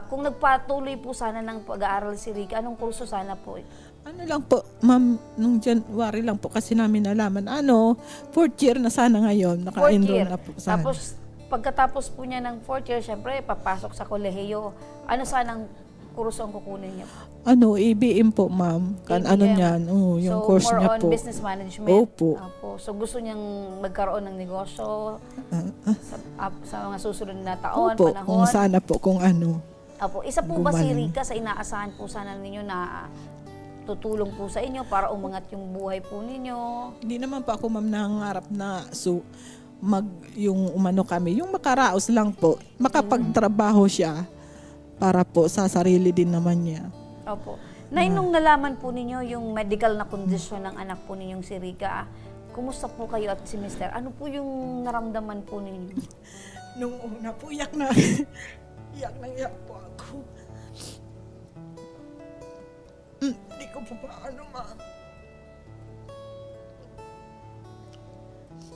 Kung nagpatuloy po sana ng pag-aaral si Rica, anong kurso sana po?
Ano lang po, ma'am, nung January lang po kasi namin nalaman, 4th year na sana ngayon,
Fourth
naka-enroll
year.
na po sana.
Tapos, pagkatapos po niya ng 4th year, syempre, papasok sa kolehiyo. Ano sanang kurso ang kukunin niya?
EBM po, ma'am. Ano
ABM.
niyan, yung
So,
course
more
niya
on
po.
business management?
Opo.
So, gusto niyang magkaroon ng negosyo sa mga susunod na taon,
Opo,
panahon?
kung sana po, kung ano.
Opo. Isa po ba si
gumaling.
Rica sa inaasahan po sana ninyo na tutulong po sa inyo para umangat yung buhay po ninyo?
Hindi naman pa ako, ma'am, nangangarap na yung kami, yung makaraos lang po, makapagtrabaho siya para po sa sarili din naman niya.
Opo. Nung nalaman po ninyo yung medical na kondisyon ng anak po ninyong si Rica, kumusta po kayo at si Mister? Ano po yung naramdaman po ninyo?
Nung una po, iyak na iyak po ako. Hindi ko po ma'am.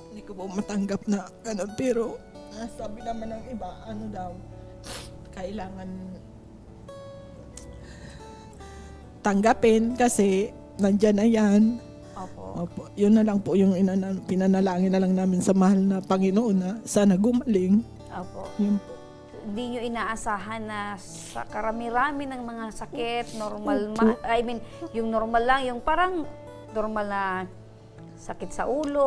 Hindi ko po matanggap na gano'n. Pero, sabi naman ng iba, kailangan tanggapin kasi nandyan na yan. Opo. Yun na lang po yung pinanalangin na lang namin sa mahal na Panginoon na sana gumaling.
Opo.
Yun po.
Hindi nyo inaasahan na sa karami-rami ng mga sakit, normal,
Opo.
yung normal lang, yung parang normal na sakit sa ulo,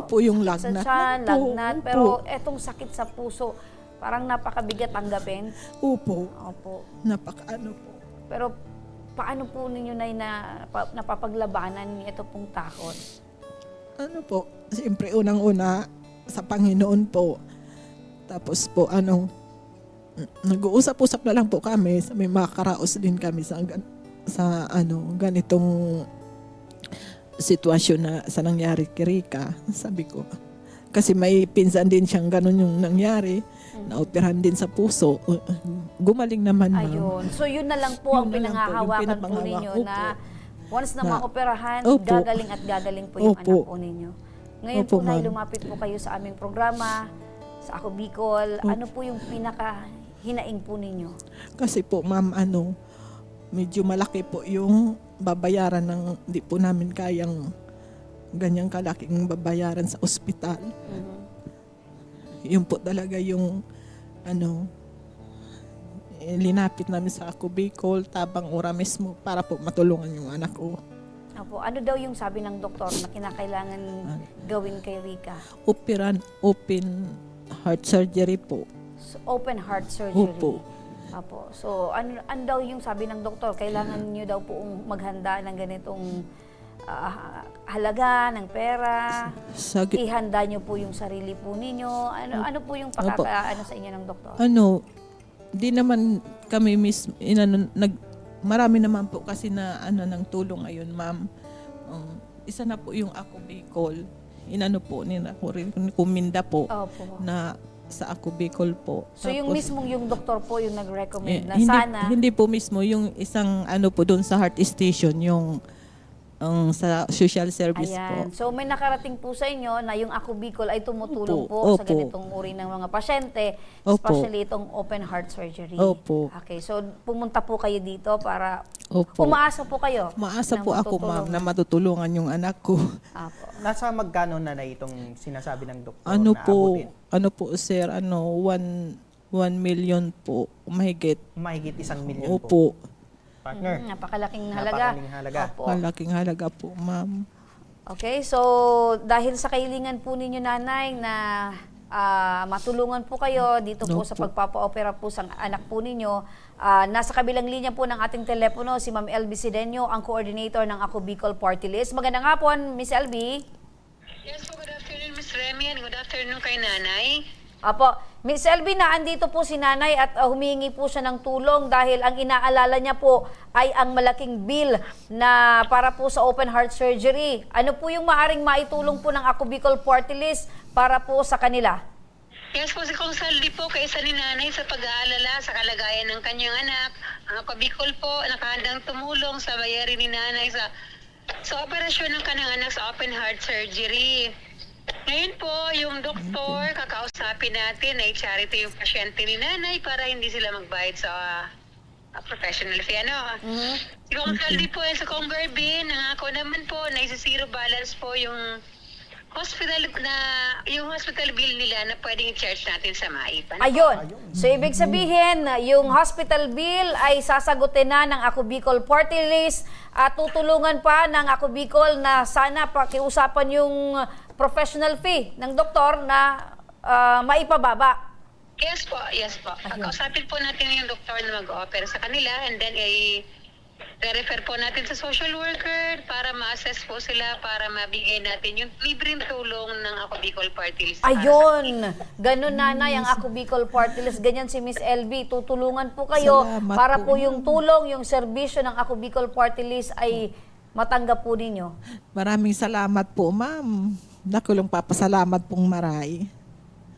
Opo, yung
sakit
lagnat
sa tiyan,
lang po.
lagnat,
Opo.
pero etong sakit sa puso, parang napakabigat tanggapin.
Opo.
Opo.
Po.
Pero paano po ninyo napapaglabanan ito pong takot?
Siyempre unang-una sa Panginoon po. Tapos po nag-uusap-usap na lang po kami, may makakaraos din kami sa ganitong sitwasyon na sa nangyari kay Rica, sabi ko. Kasi may pinsan din siyang ganun yung nangyari, naoperahan din sa puso. Gumaling naman, ma'am.
Ayun. So yun na lang po ang
Yun na lang po, yung
pinanghahawakan po ninyo
pinapanghawa.
na once na maoperahan,
Opo.
gagaling at gagaling po yung
Opo.
anak po ninyo. Ngayon
Opo,
po na
ma'am.
lumapit po kayo sa aming programa, sa Ako Bicol. Ano po yung pinaka-hinaing po ninyo?
Kasi po, ma'am, medyo malaki po yung babayaran ng di po namin kayang ganyang kalaking babayaran sa ospital. Yun po talaga yung linapit namin sa Ako Bicol, Tabang Ora mismo para po matulungan yung anak ko.
Opo, ano daw yung sabi ng doktor na kinakailangan gawin kay Rica?
Open heart surgery po.
So, open heart surgery.
Opo.
Opo. So, ano daw yung sabi ng doktor? Kailangan nyo daw poong maghanda ng ganitong halaga ng pera. Ihanda nyo po yung sarili po ninyo. Ano po yung ano sa inyo ng doktor?
Di naman kami marami naman po kasi na ng tulong ngayon, ma'am. Isa na po yung Ako Bicol. Po nila ko rin kuminda po.
Opo.
Na sa Ako Bicol po.
So yung mismong yung doktor po yung nag-recommend na
hindi po mismo yung isang po doon sa heart station yung sa social service po.
So may nakarating po sa inyo na yung Ako Bicol ay tumutulong po sa ganitong uri ng mga pasyente, especially itong open heart surgery.
Opo.
Okay, so pumunta po kayo dito para
Opo.
umaasa po kayo.
Umaasa po ako, ma'am, na matutulungan yung anak ko.
Apo. Nasa magkano na itong sinasabi ng doktor
Ano
na
po,
abutin?
sir, 1 million po, mahigit.
Mahigit 1 million po.
Opo.
Partner.
Napakalaking halaga.
Napakalaking halaga.
Opo.
Malaking halaga po, ma'am.
Okay, so dahil sa kahilingan po ninyo, nanay, na matulungan po kayo dito po sa pagpapa-opera po sa anak po ninyo, nasa kabilang linya po ng ating telepono si Ma'am LB Sidenio, ang coordinator ng Ako Bicol Party List. Magandang hapon, Miss LB.
Yes po, good afternoon, Miss Remy, and good afternoon kay nanay.
Apo, Miss LB, naandito po si nanay at humihingi po siya ng tulong dahil ang inaalala niya po ay ang malaking bill na para po sa open heart surgery. Ano po yung maaring maitulong po ng Ako Bicol Party List para po sa kanila?
Yes po, si Kong Saldi po, kaisa ni nanay sa pag-aalala sa kalagayan ng kanyang anak. Ang Ako Bicol po, nakahandang tumulong sa bayarin ni nanay sa operasyon ng kanyang anak sa open heart surgery. Ngayon po, yung doktor, kakausapin natin na i-charity yung pasyente ni nanay para hindi sila magbayad sa professional fee. Si Kong Saldi po sa Kong Garbin, nangako naman po na isi-zero balance po yung hospital bill nila na pwedeng i-charge natin sa MAIP.
Ayun. So, ibig sabihin, yung hospital bill ay sasagutin na ng Ako Bicol Party List at tutulungan pa ng Ako Bicol na sana pakiusapan yung professional fee ng doktor na maipababa.
Yes po, yes po. Pag-usapin po natin yung doktor na mag-opera sa kanila and then i-refer po natin sa social worker para ma-assess po sila para mabigay natin yung libreng tulong ng Ako Bicol Party List.
Ayun! Ganun, nanay, ang Ako Bicol Party List. Ganyan si Miss LB. Tutulungan po kayo para po yung tulong, yung serbisyo ng Ako Bicol Party List ay matanggap po ninyo.
Maraming salamat po, ma'am. Nakulong papasalamat pong maray.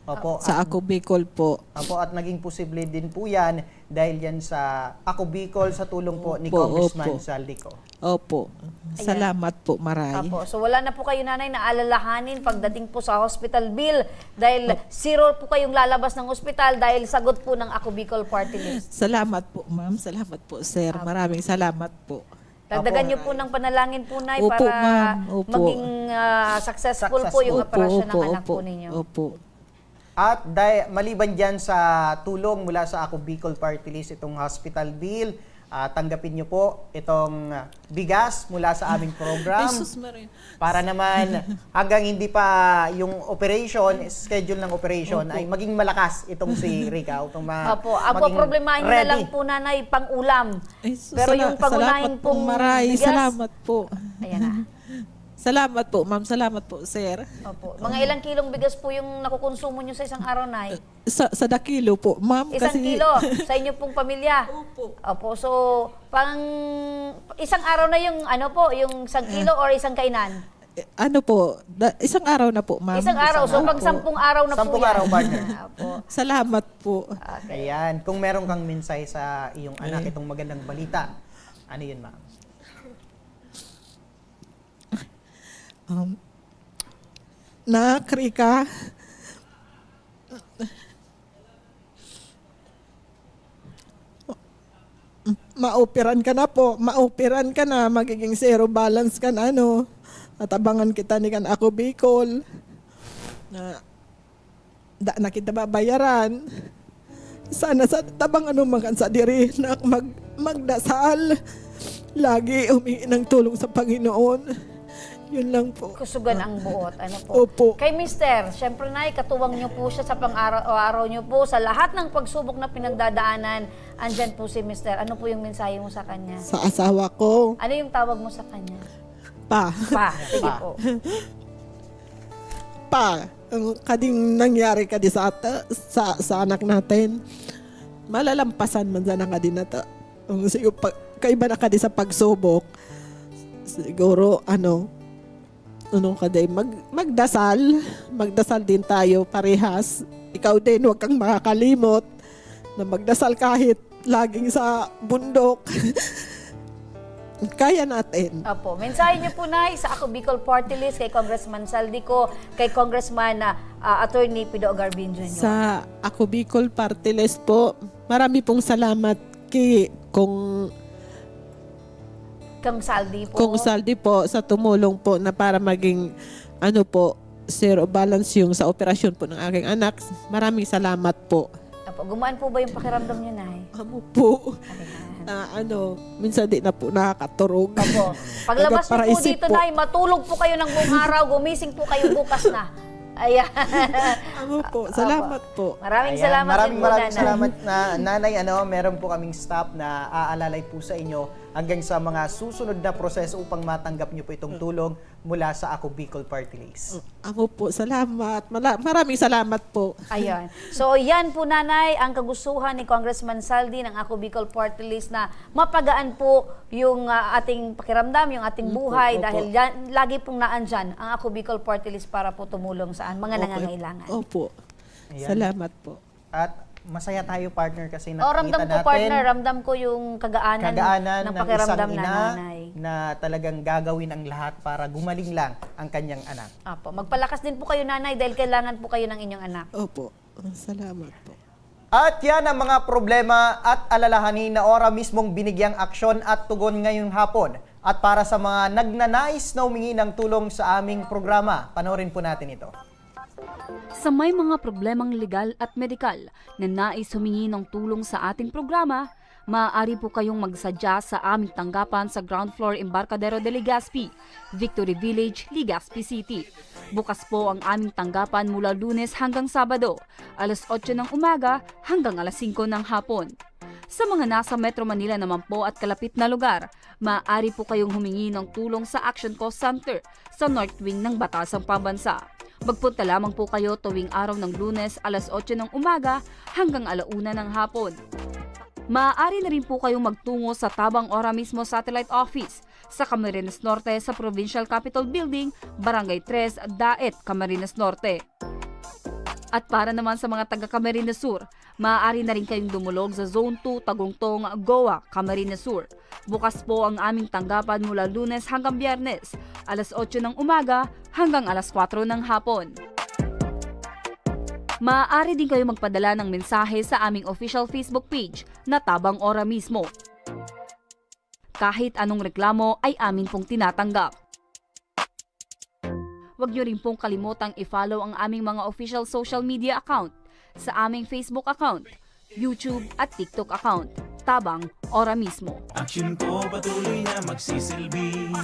Opo.
Sa Ako Bicol po.
Opo, at naging posible din po yan dahil yan sa Ako Bicol sa tulong po ni Congressman Saldico.
Opo. Salamat po, maray.
Opo. So wala na po kayo, nanay, na alalahanin pagdating po sa hospital bill dahil zero po kayong lalabas ng ospital dahil sagot po ng Ako Bicol Party List.
Salamat po, ma'am. Salamat po, sir. Maraming salamat po.
Dagdagan niyo po ng panalangin po, nay,
Opo,
para
ma'am. Opo.
maging successful po yung operasyon ng anak po ninyo.
Opo.
At maliban dyan sa tulong mula sa Ako Bicol Party List, itong hospital bill, tanggapin nyo po itong bigas mula sa aming program. Para naman hanggang hindi pa yung operation, schedule ng operation, ay maging malakas itong si Rica.
Opo, ako problemahin na lang po, nanay, pang-ulam. Pero yung pangunahin pong
maray,
bigas.
Salamat po.
Ayan na.
Salamat po, ma'am. Salamat po, sir.
Opo. Mga ilang kilong bigas po yung nakukonsumo nyo sa isang araw, nay?
Sa dakilo po, ma'am.
Isang kilo sa inyo pong pamilya?
Opo.
Opo. So, isang araw na yung yung isang kilo or isang kainan?
Isang araw na po, ma'am.
Isang araw. So, pag 10 araw na po yan.
10 araw, partner.
Opo.
Salamat po.
Okay.
Ayan. Kung meron kang mensahe sa iyong anak, itong magandang balita, ano yun, ma'am?
Rika, maupiran ka na po. Maupiran ka na. Magiging zero balance ka na, Atabangan kita ni kan Ako Bicol. Na kita babayaran.
Sana sa tabang makan sa diri na magdasal. Lagi humingi ng tulong sa Panginoon. Yun lang po.
Kusugan ang buot. Ano po?
Opo.
Kay Mister, syempre na katuwang niyo po siya sa pang-araw niyo po. Sa lahat ng pagsubok na pinagdadaanan, andyan po si Mister. Ano po yung mensahe mo sa kanya?
Sa asawa ko,
Ano yung tawag mo sa kanya?
pa.
Pa, sige po.
Pa, ang kading nangyari kadi sa anak natin, malalampasan man sana kadi na ta. Siguro kaiba na kadi sa pagsubok. Siguro magdasal din tayo parehas. Ikaw din, huwag kang makakalimot na magdasal kahit laging sa bundok. Kaya natin.
Apo, mensahe niyo po na sa Ako Bicol Party List, kay Congressman Saldico, kay Congressman Attorney Pido Garbin Jr.
Sa Ako Bicol Party List po, marami pong salamat
Kang Saldi po.
Kung Saldi po sa tumulong po na para maging zero balance yung sa operasyon po ng aking anak. Maraming salamat po.
Apo, gumaan po ba yung pakiramdam niyo, Nay?
Amo po. Minsan di na po nakakaturog.
Apo, paglabas niyo po
Nagpapaisip
dito, Nay, matulog po kayo ng buong araw, gumising po kayo bukas na. Ayan.
Amo po, salamat po.
Maraming
Ayan,
salamat din po,
maraming
Nanay.
salamat na Nanay. Meron po kaming staff na aalalay po sa inyo hanggang sa mga susunod na proseso upang matanggap niyo po itong tulong mula sa Ako Bicol Party List.
Amo po, salamat. Maraming salamat po.
Ayan. So, yan po, Nanay, ang kagustuhan ni Congressman Saldi ng Ako Bicol Party List na mapagaan po yung ating pakiramdam, yung ating buhay, dahil lagi pong naandyan ang Ako Bicol Party List para po tumulong sa mga nangangailangan.
Opo.
Ayan.
Salamat po.
At masaya tayo, partner, kasi
Ramdam
nakita
ko,
natin
partner, ramdam ko yung kagaanan ng pakiramdam
isang
na
ina
nanay.
na talagang gagawin ang lahat para gumaling lang ang kanyang anak.
Apo, magpalakas din po kayo, Nanay, dahil kailangan po kayo ng inyong anak.
Opo. Salamat po.
At yan ang mga problema at alalahanin na ora mismong binigyang aksyon at tugon ngayong hapon. At para sa mga nagnanais na humingi ng tulong sa aming programa, panoorin po natin ito.
Sa may mga problemang legal at medikal na nais humingi ng tulong sa ating programa, maaari po kayong magsadya sa aming tanggapan sa ground floor Embarcadero de Legazpi, Victory Village, Legazpi City. Bukas po ang aming tanggapan mula Lunes hanggang Sabado, alas 8 ng umaga hanggang alas 5 ng hapon. Sa mga nasa Metro Manila naman po at kalapit na lugar, maaari po kayong humingi ng tulong sa Action Call Center sa North Wing ng Batasang Pambansa. Magpunta lamang po kayo tuwing araw ng Lunes alas 8 ng umaga hanggang alauna ng hapon. Maaari na rin po kayong magtungo sa Tabang Ora mismo Satellite Office sa Camarines Norte sa Provincial Capitol Building, Barangay 3, Daet, Camarines Norte. At para naman sa mga taga Camarines Sur, maaari na rin kayong dumulog sa Zone 2, Tagungtong, Goa, Camarines Sur. Bukas po ang aming tanggapan mula Lunes hanggang Biyernes, alas 8 ng umaga hanggang alas 4 ng hapon. Maaari din kayo magpadala ng mensahe sa aming official Facebook page na Tabang Ora mismo. Kahit anong reklamo ay amin pong tinatanggap. Huwag niyo rin pong kalimutang i-follow ang aming mga official social media account sa aming Facebook account, YouTube at TikTok account, Tabang Ora mismo.
Action ko patuloy na magsisilbi.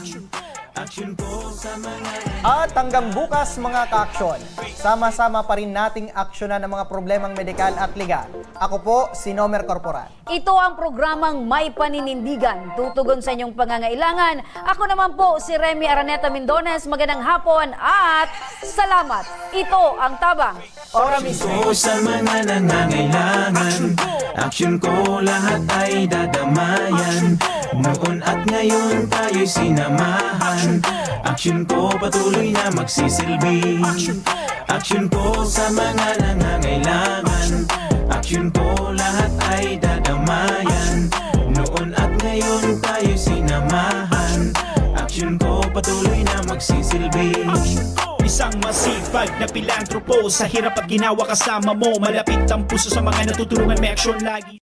Action ko sa mga...
At hanggang bukas mga ka-aksyon, sama-sama pa rin nating aksyonan ang mga problemang medikal at legal. Ako po, si Nomer Corporal.
Ito ang programang May Paninindigan, tutugon sa inyong pangangailangan. Ako naman po si Remy Araneta Mindones. Magandang hapon at salamat. Ito ang Tabang Ora mismo.
Action ko sa mga nangangailangan. Action ko lahat ay dadamayan. Noon at ngayon tayo'y sinamahan. Action ko patuloy na magsisilbi. Action ko sa mga nangangailangan. Action ko lahat ay dadamayan. Noon at ngayon tayo'y sinamahan. Action ko patuloy na magsisilbi.
Isang masipag na pilantropo, sa hirap at ginawa kasama mo. Malapit ang puso sa mga natutulungan, may aksyon lagi.